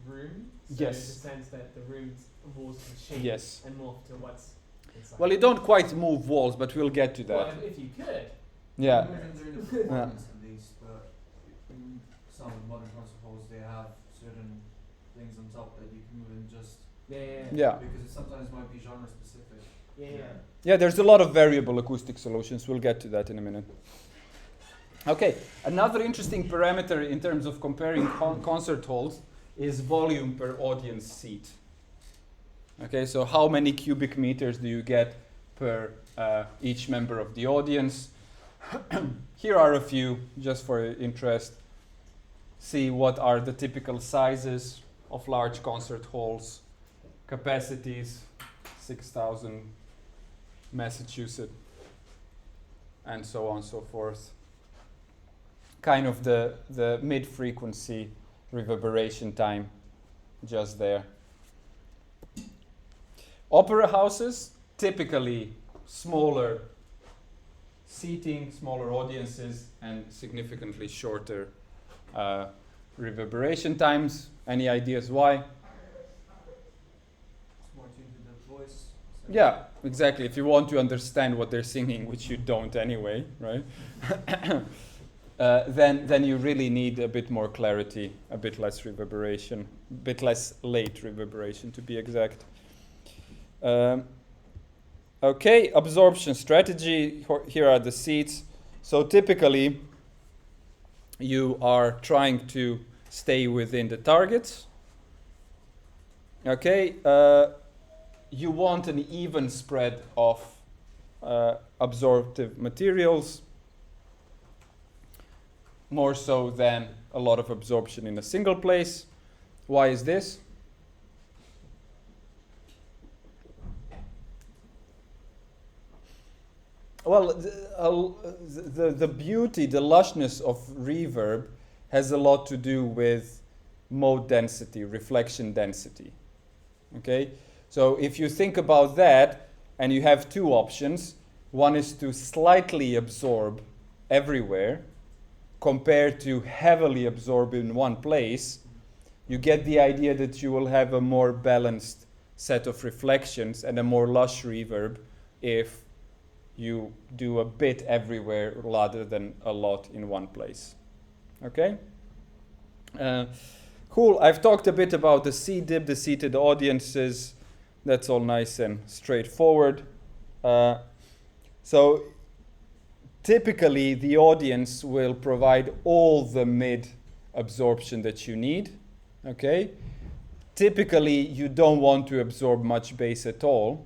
room? So Yes. in the sense that the rooms walls can shape Yes. and morph to what's inside. Well, you don't quite move walls, but we'll get to that. Well, if you could. Yeah. Moving during the performance at least, but in some modern concert halls they have certain things on top that you can move in just Yeah. because it sometimes might be genre specific. Yeah. Yeah, there's a lot of variable acoustic solutions. We'll get to that in a minute. Okay, another interesting parameter in terms of comparing concert halls is volume per audience seat. Okay, so how many cubic meters do you get per each member of the audience? Here are a few, just for interest. See what are the typical sizes of large concert halls. Capacities, 6,000 Massachusetts, and so on and so forth. Kind of the mid-frequency reverberation time, just there. Opera houses, typically smaller seating, smaller audiences, and significantly shorter reverberation times. Any ideas why? More tuned to the voice. So Yeah, exactly. If you want to understand what they're singing, which you don't anyway, right? Then you really need a bit more clarity, a bit less reverberation, a bit less late reverberation to be exact. Okay, absorption strategy. Here are the seats. So typically, you are trying to stay within the targets. Okay, you want an even spread of absorptive materials, more so than a lot of absorption in a single place. Why is this? Well, the beauty, the lushness of reverb has a lot to do with mode density, reflection density. Okay? So if you think about that, and you have two options, one is to slightly absorb everywhere, compared to heavily absorb in one place, you get the idea that you will have a more balanced set of reflections and a more lush reverb if you do a bit everywhere rather than a lot in one place. Okay? Cool. I've talked a bit about the C-dip, the seated audiences. That's all nice and straightforward. So typically, the audience will provide all the mid absorption that you need. Okay? Typically, you don't want to absorb much bass at all.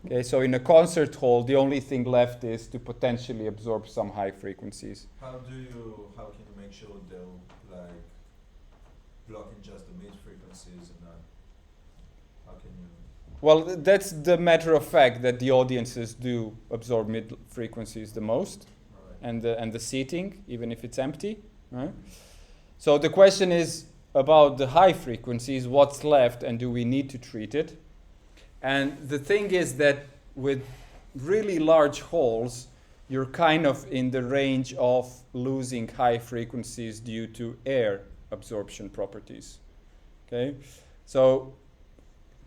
Okay, so in a concert hall, the only thing left is to potentially absorb some high frequencies. How can you make sure they'll like blocking just the mid frequencies and not? How can you? Well, that's the matter of fact that the audiences do absorb mid frequencies the most, Alright. and the seating, even if it's empty. Right? So the question is about the high frequencies, what's left, and do we need to treat it? And the thing is that with really large halls, you're kind of in the range of losing high frequencies due to air absorption properties. Okay? So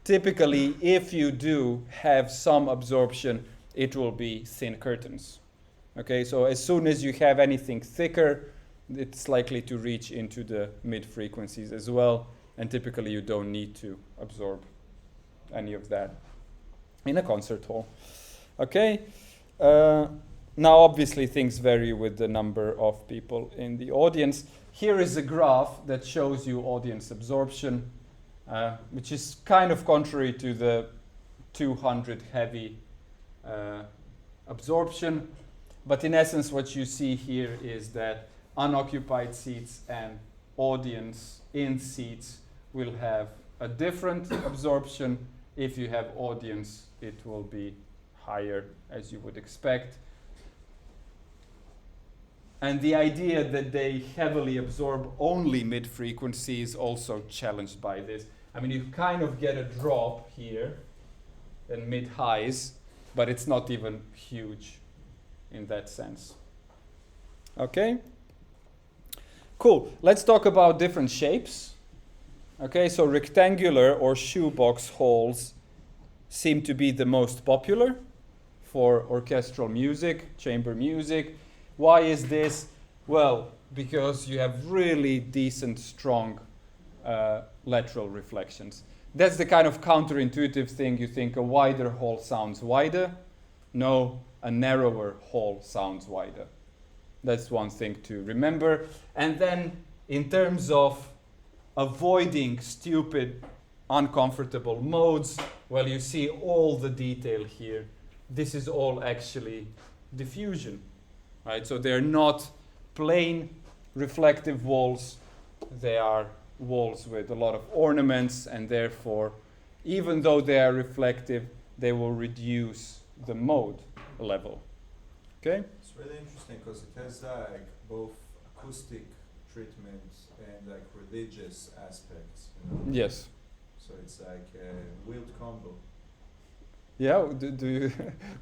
typically, if you do have some absorption, it will be thin curtains. Okay? So as soon as you have anything thicker, it's likely to reach into the mid frequencies as well, and typically you don't need to absorb any of that in a concert hall. Okay? Now obviously things vary with the number of people in the audience. Here is a graph that shows you audience absorption, which is kind of contrary to the 200 heavy absorption. But in essence, what you see here is that unoccupied seats and audience in seats will have a different absorption. If you have audience, it will be higher, as you would expect. And the idea that they heavily absorb only mid-frequency is also challenged by this. I mean, you kind of get a drop here in mid-highs, but it's not even huge in that sense. Okay? Cool. Let's talk about different shapes. Okay, so rectangular or shoebox halls seem to be the most popular for orchestral music, chamber music. Why is this? Well, because you have really decent, strong lateral reflections. That's the kind of counterintuitive thing. You think a wider hall sounds wider. No, a narrower hall sounds wider. That's one thing to remember. And then in terms of avoiding stupid, uncomfortable modes, well, you see all the detail here. This is all actually diffusion, right? So they're not plain reflective walls. They are walls with a lot of ornaments, and therefore, even though they are reflective, they will reduce the mode level. Okay? It's really interesting because it has like both acoustic treatments and like religious aspects. You know? Yes. So it's like a weird combo. Yeah. Do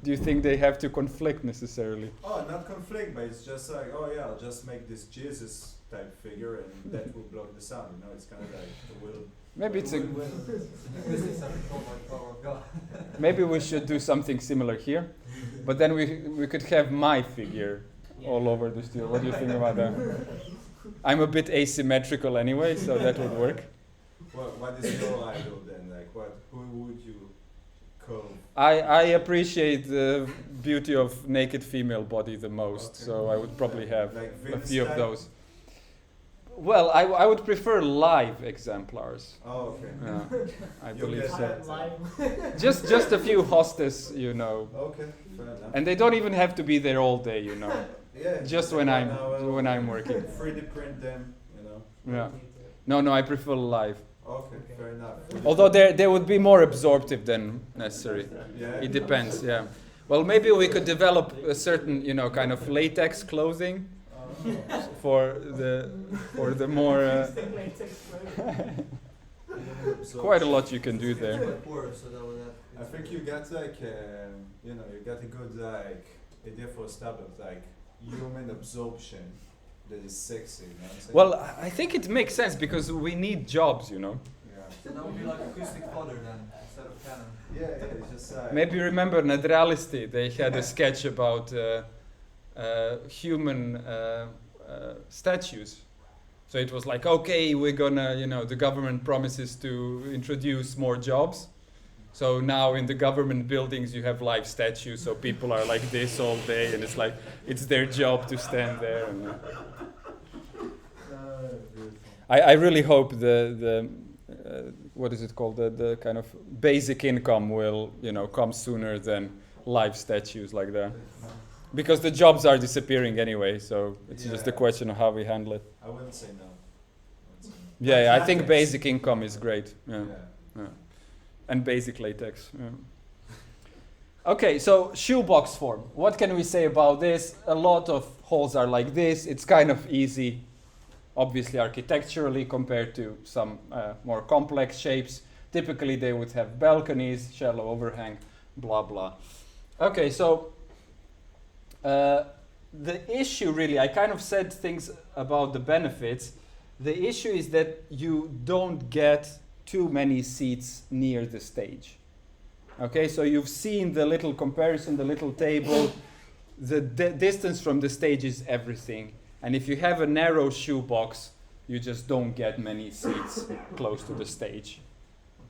you think they have to conflict necessarily? Oh, not conflict, but it's just like, oh yeah, I'll just make this Jesus type figure and that will block the sound. You know, it's kind of like the will. Maybe it's a. Acoustics are controlled by the power of God. Maybe we should do something similar here, but then we could have my figure all over the studio. What do you think about that? I'm a bit asymmetrical anyway, so that would work. What is your idol then? Like, who would you call? I appreciate the beauty of naked female body the most, Okay. so I would probably have Like a Venus few of type? those. Well, I would prefer live exemplars. Oh, okay. Yeah, I You'll believe get so. that. Live. Just a few hostess, you know, Okay, fair enough. and they don't even have to be there all day, you know. Yeah, Just like when 1 I'm hour, when I'm working. 3D print them, you know. Yeah. No, I prefer live. Okay, fair enough. Although they would be more absorptive than necessary. Yeah. It depends. Yeah. Well, maybe we could develop a certain, you know, kind of latex clothing for the more. Quite a lot you can do there. Quite poor, so that would have. I think you got like, you know, you got a good like idea for a startup, like human absorption that is sexy. You know what I'm saying? Well, I think it makes sense because we need jobs, you know. Yeah. So that would be like acoustic fodder then, instead of canon. Yeah, it's just like. Maybe you remember Nadrealisti, they had a sketch about human statues. So it was like, okay, we're gonna, you know, the government promises to introduce more jobs. So now in the government buildings you have live statues, so people are like this all day, and it's like, it's their job to stand there. And, I really hope the what is it called, the kind of basic income will, you know, come sooner than live statues like that. Because the jobs are disappearing anyway, so it's just a Yeah. question of how we handle it. I wouldn't say no. Yeah, I think basic income is great. Yeah. Yeah. And basic latex. Yeah. Okay, so shoebox form. What can we say about this? A lot of holes are like this. It's kind of easy, obviously architecturally, compared to some more complex shapes. Typically they would have balconies, shallow overhang, blah blah. Okay, so the issue really, I kind of said things about the benefits. The issue is that you don't get too many seats near the stage. Okay, so you've seen the little comparison, the little table. The distance from the stage is everything. And if you have a narrow shoebox, you just don't get many seats close to the stage.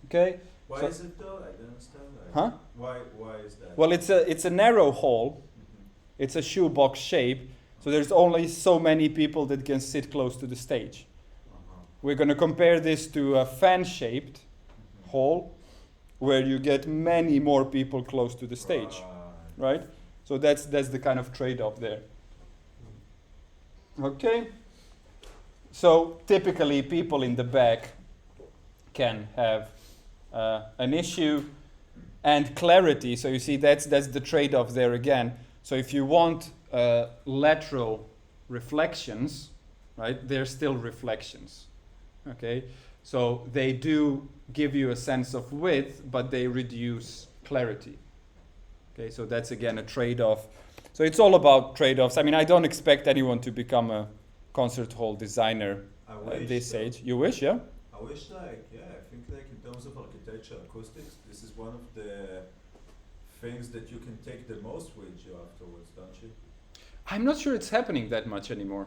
Okay? Why So- is it though? I don't understand. Like, Huh? Why is that? Well, it's a narrow hall. Mhm. It's a shoebox shape. So there's only so many people that can sit close to the stage. Uh-huh. We're going to compare this to a fan-shaped Mhm. hall where you get many more people close to the stage, right? So that's the kind of trade-off there. Okay? So typically people in the back can have an issue and clarity. So you see that's the trade-off there again. So if you want lateral reflections, right, they're still reflections. Okay? So they do give you a sense of width, but they reduce clarity. Okay, so that's again a trade-off. So it's all about trade-offs. I mean, I don't expect anyone to become a concert hall designer I at wish this so. age. You wish, yeah? I wish, like, yeah, I think, like, in terms of architecture, acoustics, this is one of the things that you can take the most with you afterwards, don't you? I'm not sure it's happening that much anymore.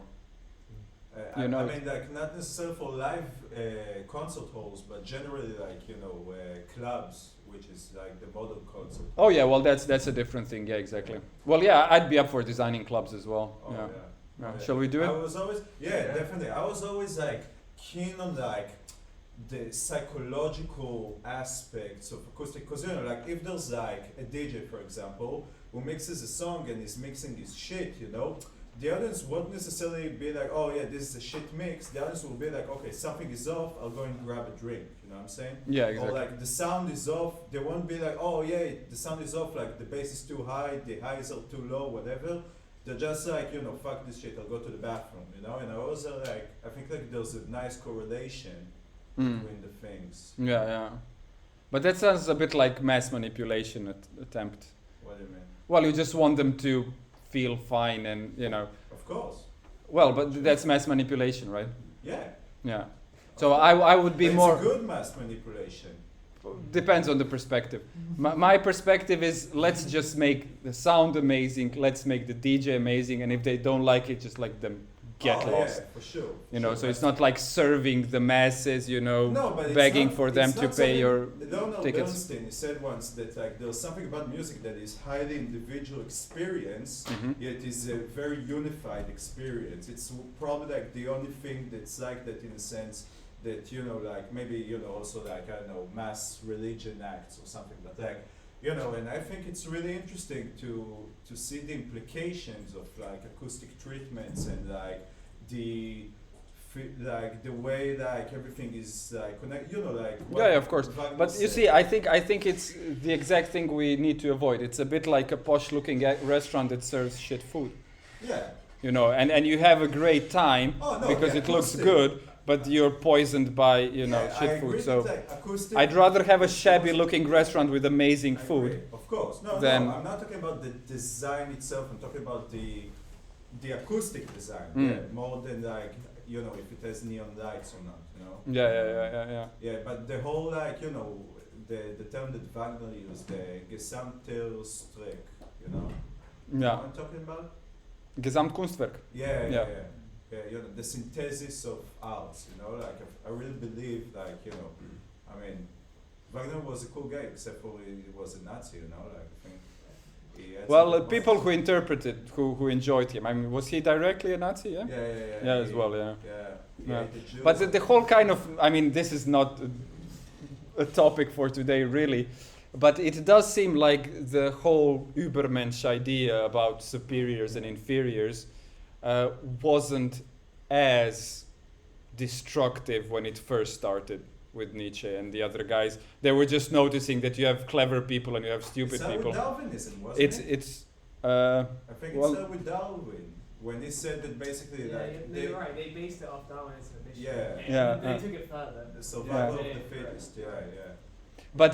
You I know- mean, like, not necessarily for live concert halls, but generally, like, you know, clubs, which is like the model concert. Oh yeah, well that's a different thing. Yeah, exactly. Well, yeah, I'd be up for designing clubs as well. Oh, yeah. yeah. Yeah. Yeah. Shall we do I it? was always, yeah, definitely. I was always like keen on like the psychological aspects of acoustic, because you know, like if there's like a DJ, for example, who mixes a song and is mixing his shit, you know, the audience won't necessarily be like, oh yeah, this is a shit mix. The audience will be like, okay, something is off. I'll go and grab a drink. You know what I'm saying? Yeah, exactly. Or like the sound is off. They won't be like, oh yeah, the sound is off. Like the bass is too high, the highs are too low, whatever. They're just like, you know, fuck this shit. I'll go to the bathroom. You know, and I was like, I think like there's a nice correlation Mm. between the things. Yeah, yeah. But that sounds a bit like mass manipulation attempt. What do you mean? Well, you just want them to feel fine and, you know. Of course. Well, but that's mass manipulation, right? Yeah. Yeah. So I would be But more. it's a good mass manipulation. Depends on the perspective. My perspective is let's just make the sound amazing. Let's make the DJ amazing. And if they don't like it, just let them get lost. Yeah, for sure. You know, so it's not like serving the masses, you know, No, but begging it's not, for them it's to not pay something- your Donald tickets. Bernstein, he said once that like there's something about music that is highly individual experience, Mhm. yet is a very unified experience. It's probably like the only thing that's like that in a sense that, you know, like maybe, you know, also like, I don't know, mass religion acts or something, but like, you know, and I think it's really interesting to see the implications of like acoustic treatments and like like the way like everything is like connect, you know, like Yeah, of course. Wagner But you said. see, I think it's the exact thing we need to avoid. It's a bit like a posh-looking restaurant that serves shit food, Yeah. you know, and you have a great time Oh no. because the it looks acoustic- good, but you're poisoned by, you know, Yeah, I shit agree food. that, So like, acoustic I'd rather have a is shabby-looking restaurant with amazing I food. agree, of course. No, Then- no, I'm not talking about the design itself. I'm talking about the acoustic design. Mm. Yeah, more than like, you know, if it has neon lights or not. You know. Yeah. Yeah, but the whole like, you know, the term that Wagner used, the Gesamtkunstwerk, you know. You know Yeah. what I'm talking about? Gesamtkunstwerk. Yeah, Yeah. you know, the synthesis of arts, you know, like I really believe, like, you know, I mean, Wagner was a cool guy, except for he was a Nazi, you know, like, I think he had Well, some good people points. who interpreted, who enjoyed him. I mean, was he directly a Nazi? Yeah. Yeah, Yeah, as well. Yeah. Yeah. Yeah. the Jews. But the whole kind of, I mean, this is not a topic for today, really. But it does seem like the whole Übermensch idea about superiors and inferiors wasn't as destructive when it first started with Nietzsche and the other guys. They were just noticing that you have clever people and you have stupid It's people. with Darwinism, wasn't it? It's I think well- it's with Darwin, when he said that basically, Yeah, like, you're right. They based it off Darwinism initially. Yeah. Yeah, They yeah. took it further. the survival Yeah. of the fittest, yeah. But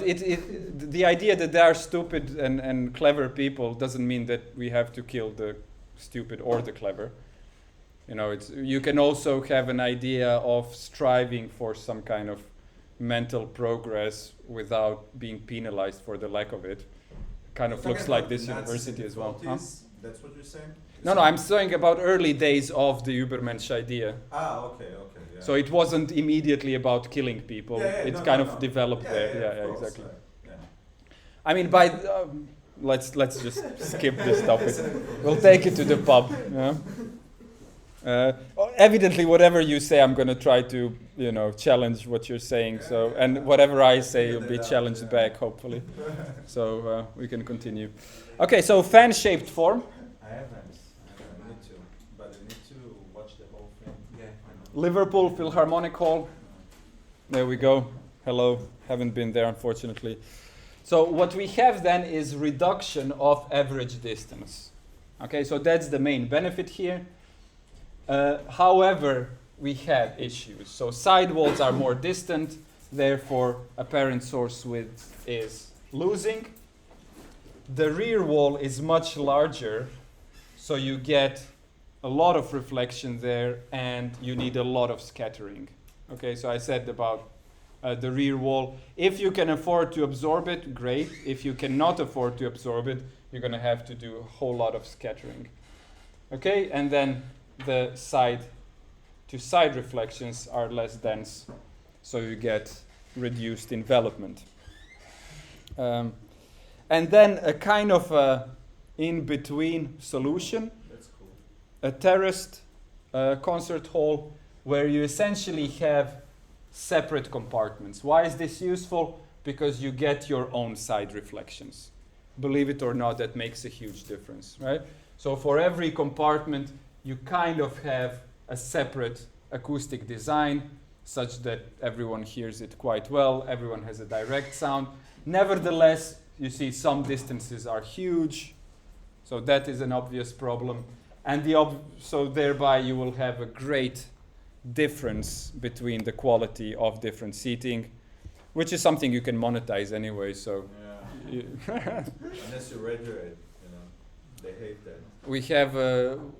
the idea that there are stupid and clever people doesn't mean that we have to kill the stupid or the clever. You know, you can also have an idea of striving for some kind of mental progress without being penalized for the lack of it. Kind of Talking looks like about the this Nazis university in as the well. Huh? 40s, that's what you're saying? No, I'm saying about early days of the Übermensch idea. Ah, okay, yeah. So it wasn't immediately about killing people. It's no, kind no, of no. developed there. of Yeah, course, exactly. yeah. I mean, let's just skip this topic. We'll take it to the pub. Yeah? Evidently, whatever you say, I'm gonna try to, you know, challenge what you're saying. So, and whatever I say, you'll be challenged back, hopefully. So we can continue. Okay, so fan-shaped form. I haven't. I need to, but I need to watch the whole thing. Yeah, I know. Liverpool Philharmonic Hall. There we go. Hello. Haven't been there, unfortunately. So what we have then is reduction of average distance. Okay, so that's the main benefit here. However, we have issues. So side walls are more distant, therefore apparent source width is losing. The rear wall is much larger, so you get a lot of reflection there and you need a lot of scattering. Okay, so I said about the rear wall. If you can afford to absorb it, great. If you cannot afford to absorb it, you're going to have to do a whole lot of scattering. Okay, and then the side-to-side reflections are less dense, so you get reduced envelopment. And then a kind of a in-between solution, That's cool. a terraced concert hall where you essentially have separate compartments. Why is this useful? Because you get your own side reflections. Believe it or not, that makes a huge difference, right? So for every compartment, you kind of have a separate acoustic design such that everyone hears it quite well, everyone has a direct sound. Nevertheless, you see some distances are huge, so that is an obvious problem. And so thereby you will have a great difference between the quality of different seating, which is something you can monetize anyway, so Yeah. Unless you graduate, you know, they hate that. we have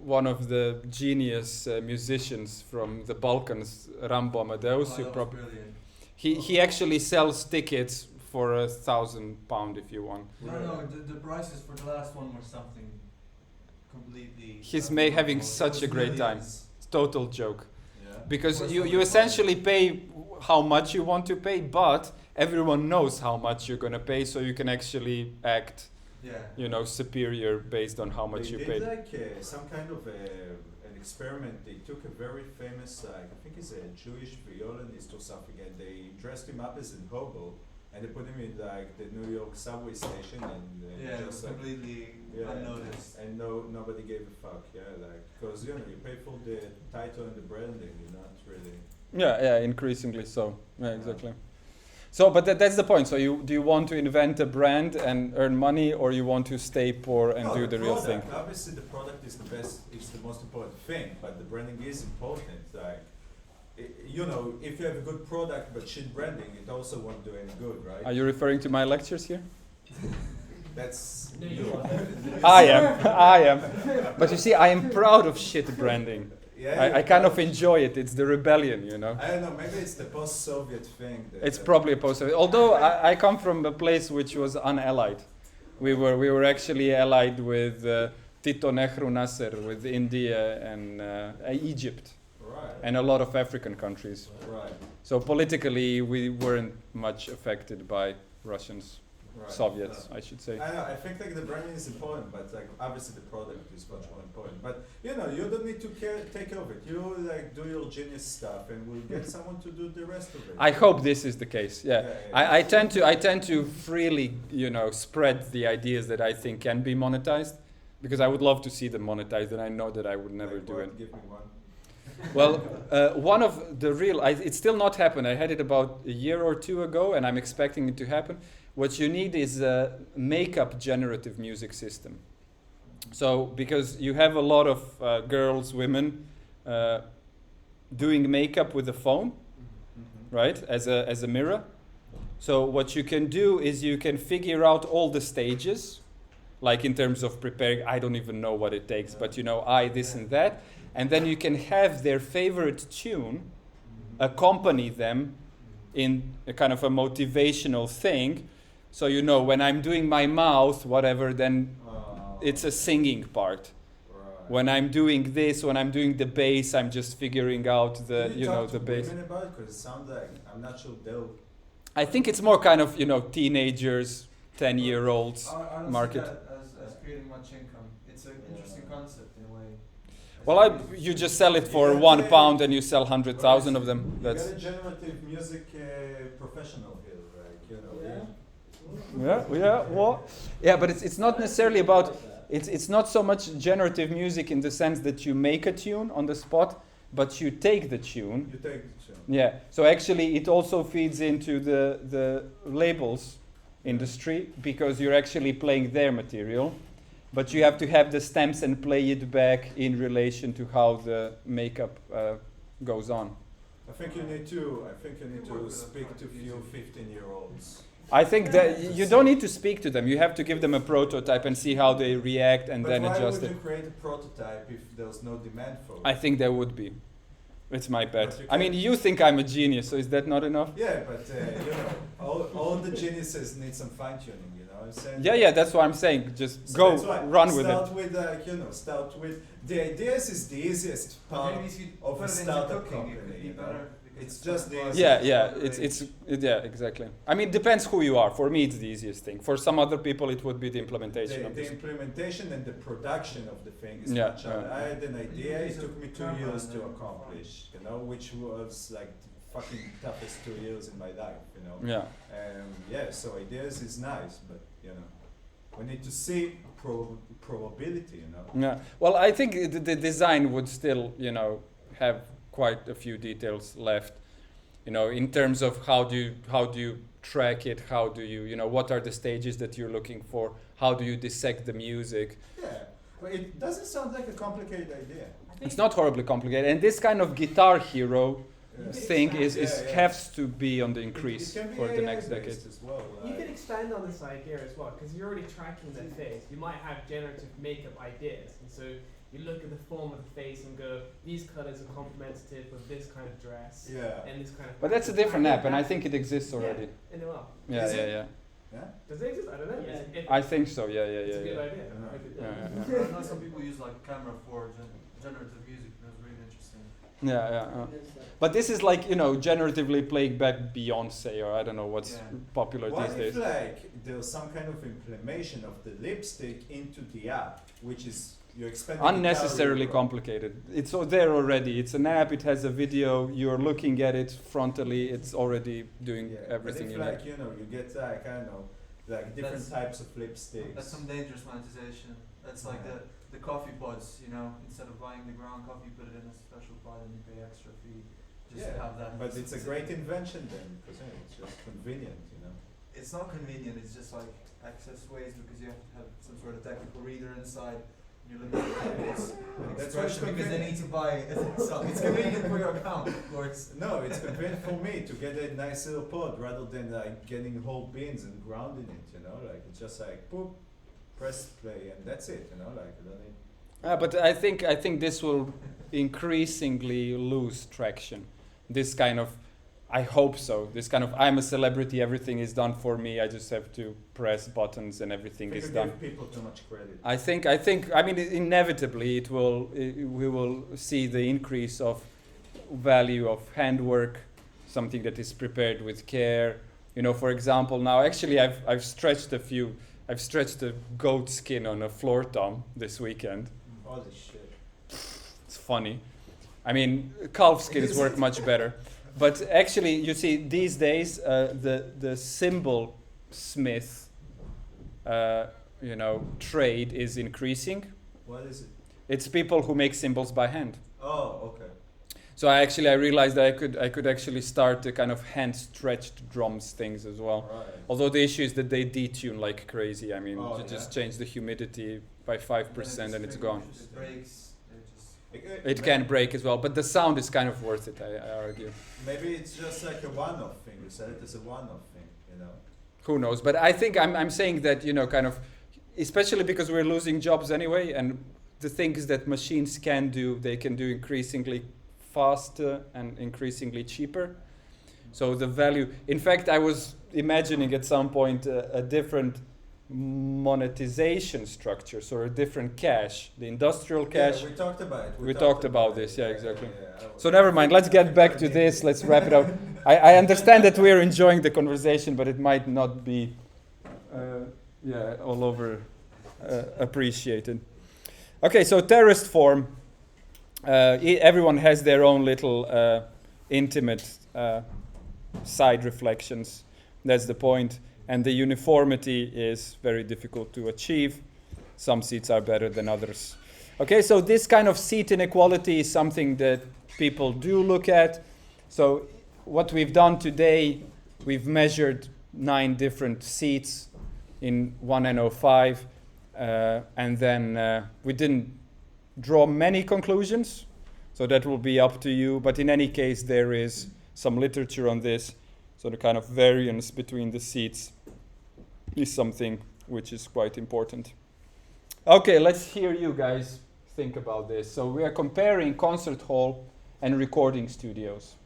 one of the genius musicians from the Balkans, Rambo Amadeus. Oh, You that was prob- brilliant. he actually sells tickets for £1,000 if you want. No, the prices for the last one were something completely. He's having such a great time. total joke. Yeah. Because Or you somebody essentially pay how much you want to pay, but everyone knows how much you're going to pay, so you can actually act, Yeah. superior based on how much They you did paid. like some kind of an experiment. They took a very famous, I think he's a Jewish violinist or something, and they dressed him up as a hobo, and they put him in like the New York subway station, and Yeah, it was just like completely unnoticed. and nobody gave a fuck. Yeah, like because you pay for the title and the branding, you're not really. Yeah, increasingly so. Yeah, exactly. So, but that's the point. So, do you want to invent a brand and earn money, or you want to stay poor and No, do the real thing? product, obviously, the product is the best. It's the most important thing. But the branding is important. Like, if you have a good product but shit branding, it also won't do any good, right? Are you referring to my lectures here? That's No, you. you are. I am. But you see, I am proud of shit branding. Yeah, I kind of enjoy it. It's the rebellion, I don't know. Maybe it's the post-Soviet thing. It's probably a post. Although I come from a place which was unallied. We were actually allied with Tito, Nehru, Nasser, with India and Egypt, Right. and a lot of African countries. Right. So politically, we weren't much affected by Russians, Right. Soviets, I should say. I know. I think like the branding is important, but like obviously the product is much more important. But you don't need to take care of it. You like do your genius stuff, and we'll get someone to do the rest of it. I hope this is the case. Yeah. I tend to freely, spread the ideas that I think can be monetized, because I would love to see them monetized, and I know that I would never Like do what? it. Give me one. Well, one of the real, it's still not happened. I had it about a year or two ago, and I'm expecting it to happen. What you need is a makeup generative music system. So, because you have a lot of girls, women, doing makeup with a phone, right, as a mirror. So what you can do is you can figure out all the stages, like in terms of preparing, I don't even know what it takes, but this and that. And then you can have their favorite tune accompany them in a kind of a motivational thing. So when I'm doing my mouth, whatever, then it's a singing part. Right. When I'm doing this, when I'm doing the bass, I'm just figuring out the Can you talk the to bass. women about it? Because it sounds like I'm not sure they'll. I think it's more kind of teenagers, 10-year-olds I don't market. see that as creating much income. It's an interesting concept in a way. Well, you just sell it for £1 and you sell 100,000 of them. You That's got a generative music professional here, right? yeah, but it's not necessarily about it's not so much generative music in the sense that you make a tune on the spot, but you take the tune. You take the show. Yeah. So actually, it also feeds into the labels industry, because you're actually playing their material, but you have to have the stamps and play it back in relation to how the makeup goes on. I think you need to speak to few 15-year-olds. I think that you don't need to speak to them. You have to give them a prototype and see how they react, and But then why adjust would it. you create a prototype if there's no demand for it? I think there would be. It's my bet. But you I mean, can't- you think I'm a genius, so is that not enough? Yeah, but all the geniuses need some fine tuning. You know what I'm saying? Yeah, that's what I'm saying. Just So go, that's why. run with it. Start with the ideas is the easiest part Maybe if you of put a it into startup cooking, company. it could be you know? better. because It's it's just not the- processed, Yeah, it's not yeah, exactly. I mean, it depends who you are. For me, it's the easiest thing. For some other people, it would be the implementation of The this. implementation and the production of the thing is Yeah, much harder. yeah. I had an idea, it Use took me 2 camera years and to then accomplish, which was like the fucking toughest 2 years in my life, Yeah. So ideas is nice, but we need to see probability, Yeah. Well, I think the design would still, have quite a few details left. In terms of how do you track it? How do you, what are the stages that you're looking for? How do you dissect the music? Yeah, but it doesn't sound like a complicated idea. It's not horribly complicated. And this kind of guitar hero thing is Yeah. has to be on the increase It can be for the AI next based decade. as well. You can expand on this idea as well, because you're already tracking their face. You might have generative makeup ideas, and so you look at the form of the face and go, these colors are complementative with this kind of dress Yeah. and this kind of. But that's a different app, and I think it exists already. In the well. Yeah, Is yeah, it? yeah. Yeah? Does it exist? I don't know. Yeah. It's, I think so. Yeah, yeah, it's a yeah, good yeah. idea. Yeah. Maybe- Yeah, yeah, I know some people use like camera for generative music, and it's really interesting. Yeah. But this is like, generatively playing back Beyonce, or I don't know what's Yeah. popular What these if days. like there's some kind of implementation of the lipstick into the app, which is you're expecting Unnecessarily complicated. It's there already. It's an app. It has a video. You're looking at it frontally. It's already doing everything But you if need. like you get like I don't know, like different types of lipsticks. That's some dangerous monetization. That's like the coffee pods, instead of buying the ground coffee, put it in a special pod and you pay extra fee just to have that. But it's a great invention then, because it's just convenient. It's not convenient, it's just like access ways because you have to have some sort of technical reader inside. You're limited to people's That's why it's expression because they convenient. need to buy it. So it's convenient for your account, of course. No, it's convenient for me to get a nice little pod rather than like getting whole beans and grounding it. Like it's just like boop, press play and that's it. Like you don't need. But I think this will increasingly lose traction. This kind of, I hope so. This kind of, I'm a celebrity, everything is done for me. I just have to press buttons and everything is done. Give people too much credit. I think. I mean, inevitably, we will see the increase of value of handwork, something that is prepared with care. For example, now actually I've stretched a goat skin on a floor tom this weekend. Holy shit. It's funny. I mean, calf skins work much better. But actually, you see, these days, the symbol smith, trade is increasing. What is it? It's people who make symbols by hand. Oh, okay. So I realized that I could actually start the kind of hand stretched drums things as well. Right. Although the issue is that they detune like crazy. I mean, Oh, you just yeah. change the humidity by 5% and it's gone. It breaks. It can break as well, but the sound is kind of worth it, I argue. Maybe it's just like a one-off thing. You said it as a one-off thing. Who knows? But I think I'm saying that, kind of, especially because we're losing jobs anyway, and the things that machines can do, they can do increasingly faster and increasingly cheaper. So the value, in fact, I was imagining at some point a different monetization structure, so a different cash, the industrial cash. Yeah, we talked about it. We talked about this, yeah, exactly. Yeah. So never mind, let's get back to this, let's wrap it up. I understand that we're enjoying the conversation, but it might not be all over appreciated. Okay, so terraced form, everyone has their own little intimate side reflections, that's the point. And the uniformity is very difficult to achieve. Some seats are better than others. Okay, so this kind of seat inequality is something that people do look at. So what we've done today, we've measured 9 different seats in 1N05, and then we didn't draw many conclusions, so that will be up to you. But in any case, there is some literature on this. So the kind of variance between the seats is something which is quite important. Okay, let's hear you guys think about this. So we are comparing concert hall and recording studios.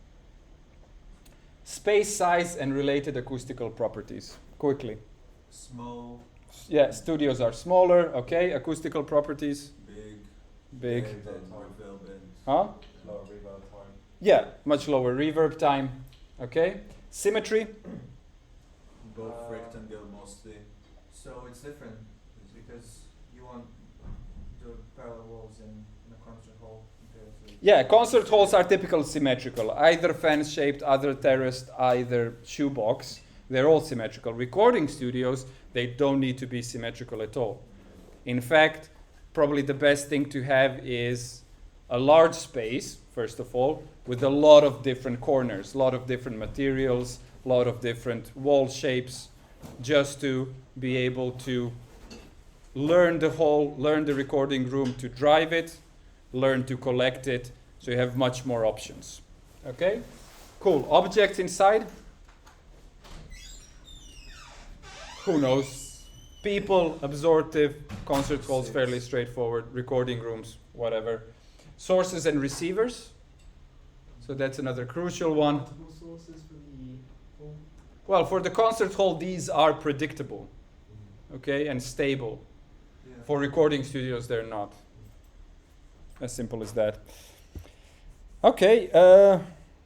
Space size and related acoustical properties. Quickly. Small. Yeah, studios are smaller. Okay, acoustical properties. Big. Huh? Lower reverb time. Yeah, much lower reverb time. Okay. Symmetry. Both rectangle mostly. So it's different because you want the parallel walls in a concert hall compared to. Yeah, concert halls are typically symmetrical. Either fan-shaped, either terraced, either shoebox. They're all symmetrical. Recording studios, they don't need to be symmetrical at all. In fact, probably the best thing to have is a large space, first of all, with a lot of different corners, a lot of different materials, a lot of different wall shapes, just to be able to learn the hall, learn the recording room, to drive it, learn to collect it, so you have much more options. Okay? Cool. Objects inside? Who knows? People, absorptive, concert halls, fairly straightforward, recording rooms, whatever. Sources and receivers. So that's another crucial one. Multiple sources for the hall. Well, for the concert hall, these are predictable, okay, and stable. Yeah. For recording studios, they're not. As simple as that. Okay,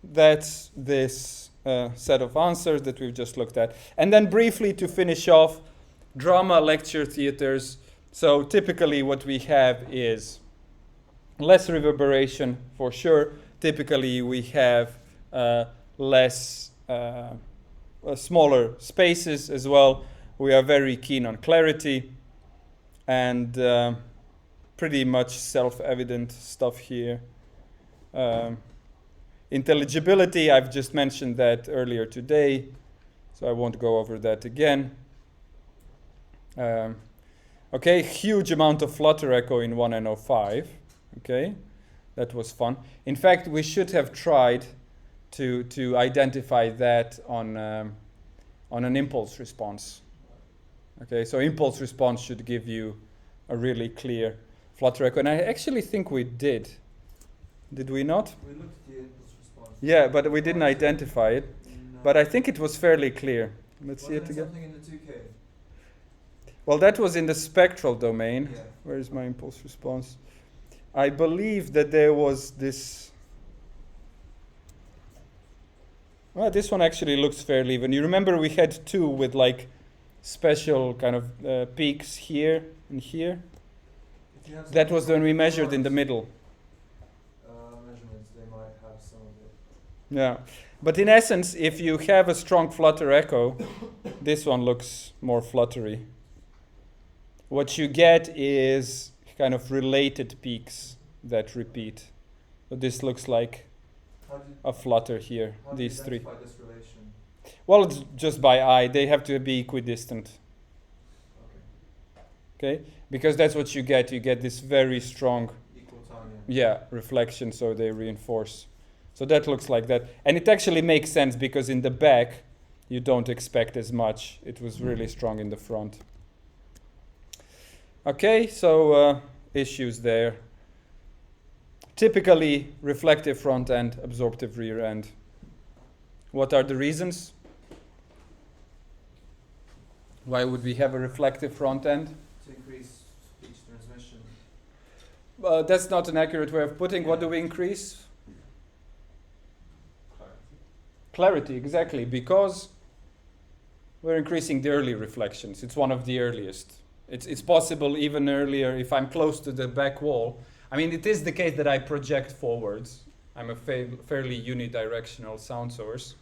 that's this set of answers that we've just looked at. And then briefly to finish off, drama, lecture, theaters. So typically what we have is less reverberation for sure. Typically we have less, smaller spaces as well. We are very keen on clarity and pretty much self-evident stuff here. Intelligibility, I've just mentioned that earlier today, so I won't go over that again. Okay, huge amount of flutter echo in 1N05. Okay, that was fun. In fact, we should have tried to identify that on an impulse response. Okay, so impulse response should give you a really clear flutter echo, and I actually think we did. Did we not? We looked at the impulse response. Yeah, but we didn't identify it. No. But I think it was fairly clear. Let's see it Wasn't again. something in the 2K? Well, that was in the spectral domain. Yeah. Where is my impulse response? I believe that there was this. Well, this one actually looks fairly even. You remember we had two with like special kind of peaks here and here? If you have That something was when we like measured in the bars, middle. Measurements, they might have some of it. Yeah. But in essence, if you have a strong flutter echo, this one looks more fluttery. What you get is kind of related peaks that repeat. So this looks like How do you, a flutter here, how do you these three. identify this relation? Well, it's just by eye. They have to be equidistant. Okay? Because that's what you get. You get this very strong, Equal time, yeah, reflection, so they reinforce. So that looks like that. And it actually makes sense because in the back, you don't expect as much. It was really strong in the front. Okay, so issues there. Typically, reflective front end, absorptive rear end. What are the reasons? Why would we have a reflective front end? To increase speech transmission. That's not an accurate way of putting. What do we increase? Clarity, exactly, because we're increasing the early reflections. It's one of the earliest. It's possible even earlier if I'm close to the back wall. I mean, it is the case that I project forwards. I'm a fairly unidirectional sound source.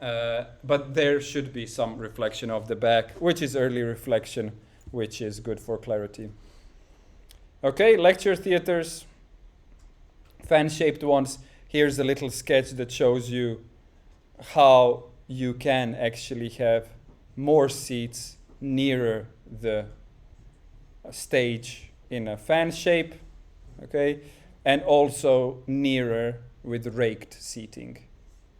But there should be some reflection of the back, which is early reflection, which is good for clarity. Okay, lecture theaters, fan-shaped ones. Here's a little sketch that shows you how you can actually have more seats nearer the stage in a fan shape, okay, and also nearer with raked seating,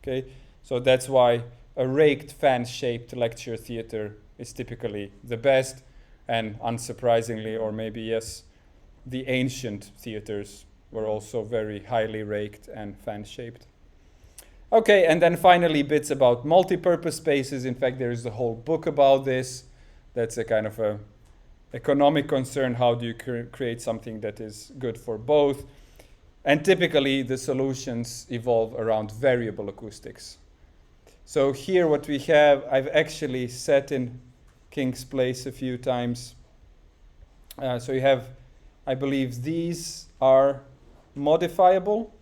okay. So that's why a raked fan-shaped lecture theater is typically the best, and unsurprisingly, or maybe yes, the ancient theaters were also very highly raked and fan-shaped. Okay, and then finally bits about multi-purpose spaces. In fact, there is a whole book about this. That's a kind of a economic concern. How do you create something that is good for both? And typically the solutions evolve around variable acoustics. So here what we have, I've actually sat in King's Place a few times. So you have, I believe these are modifiable.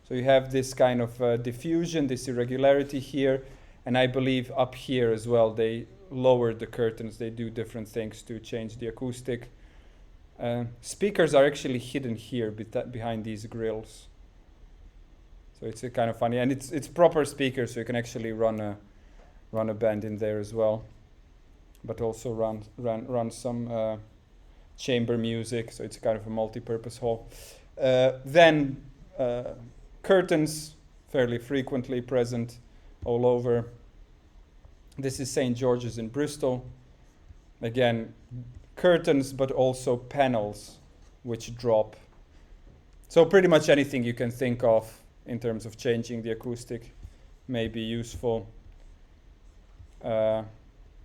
So you have this kind of diffusion, this irregularity here. And I believe up here as well, they lower the curtains. They do different things to change the acoustic. Speakers are actually hidden here behind these grills. So it's a kind of funny, and it's proper speakers, so you can actually run a band in there as well, but also run some chamber music. So it's kind of a multi-purpose hall. Then curtains, fairly frequently present all over. This is St. George's in Bristol. Again, curtains, but also panels which drop. So pretty much anything you can think of in terms of changing the acoustic may be useful.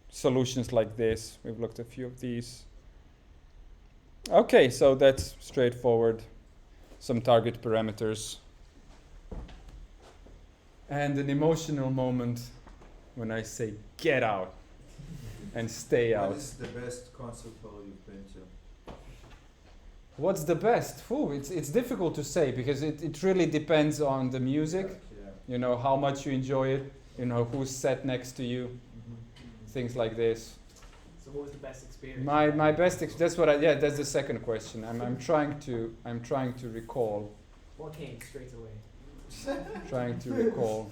Solutions like this, we've looked at a few of these. Okay, so that's straightforward. Some target parameters. and an emotional moment when I say get out and stay out. What is the best concert hall you've been to? What's the best? It's difficult to say because it really depends on the music, Yeah. you know, how much you enjoy it, you know, who's sat next to you, things like this. So what was the best experience? My best that's what that's the second question. I'm trying to recall. What came straight away? Trying to recall.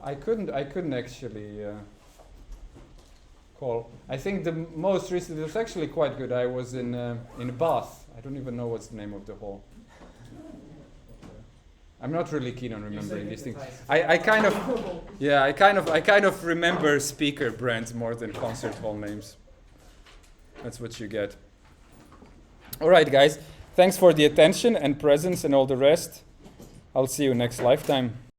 I couldn't actually call. I think the most recent, it was actually quite good. I was in Bath. I don't even know what's the name of the hall. I'm not really keen on remembering these things. I kind of remember speaker brands more than concert hall names. That's what you get. All right, guys. Thanks for the attention and presence and all the rest. I'll see you next lifetime.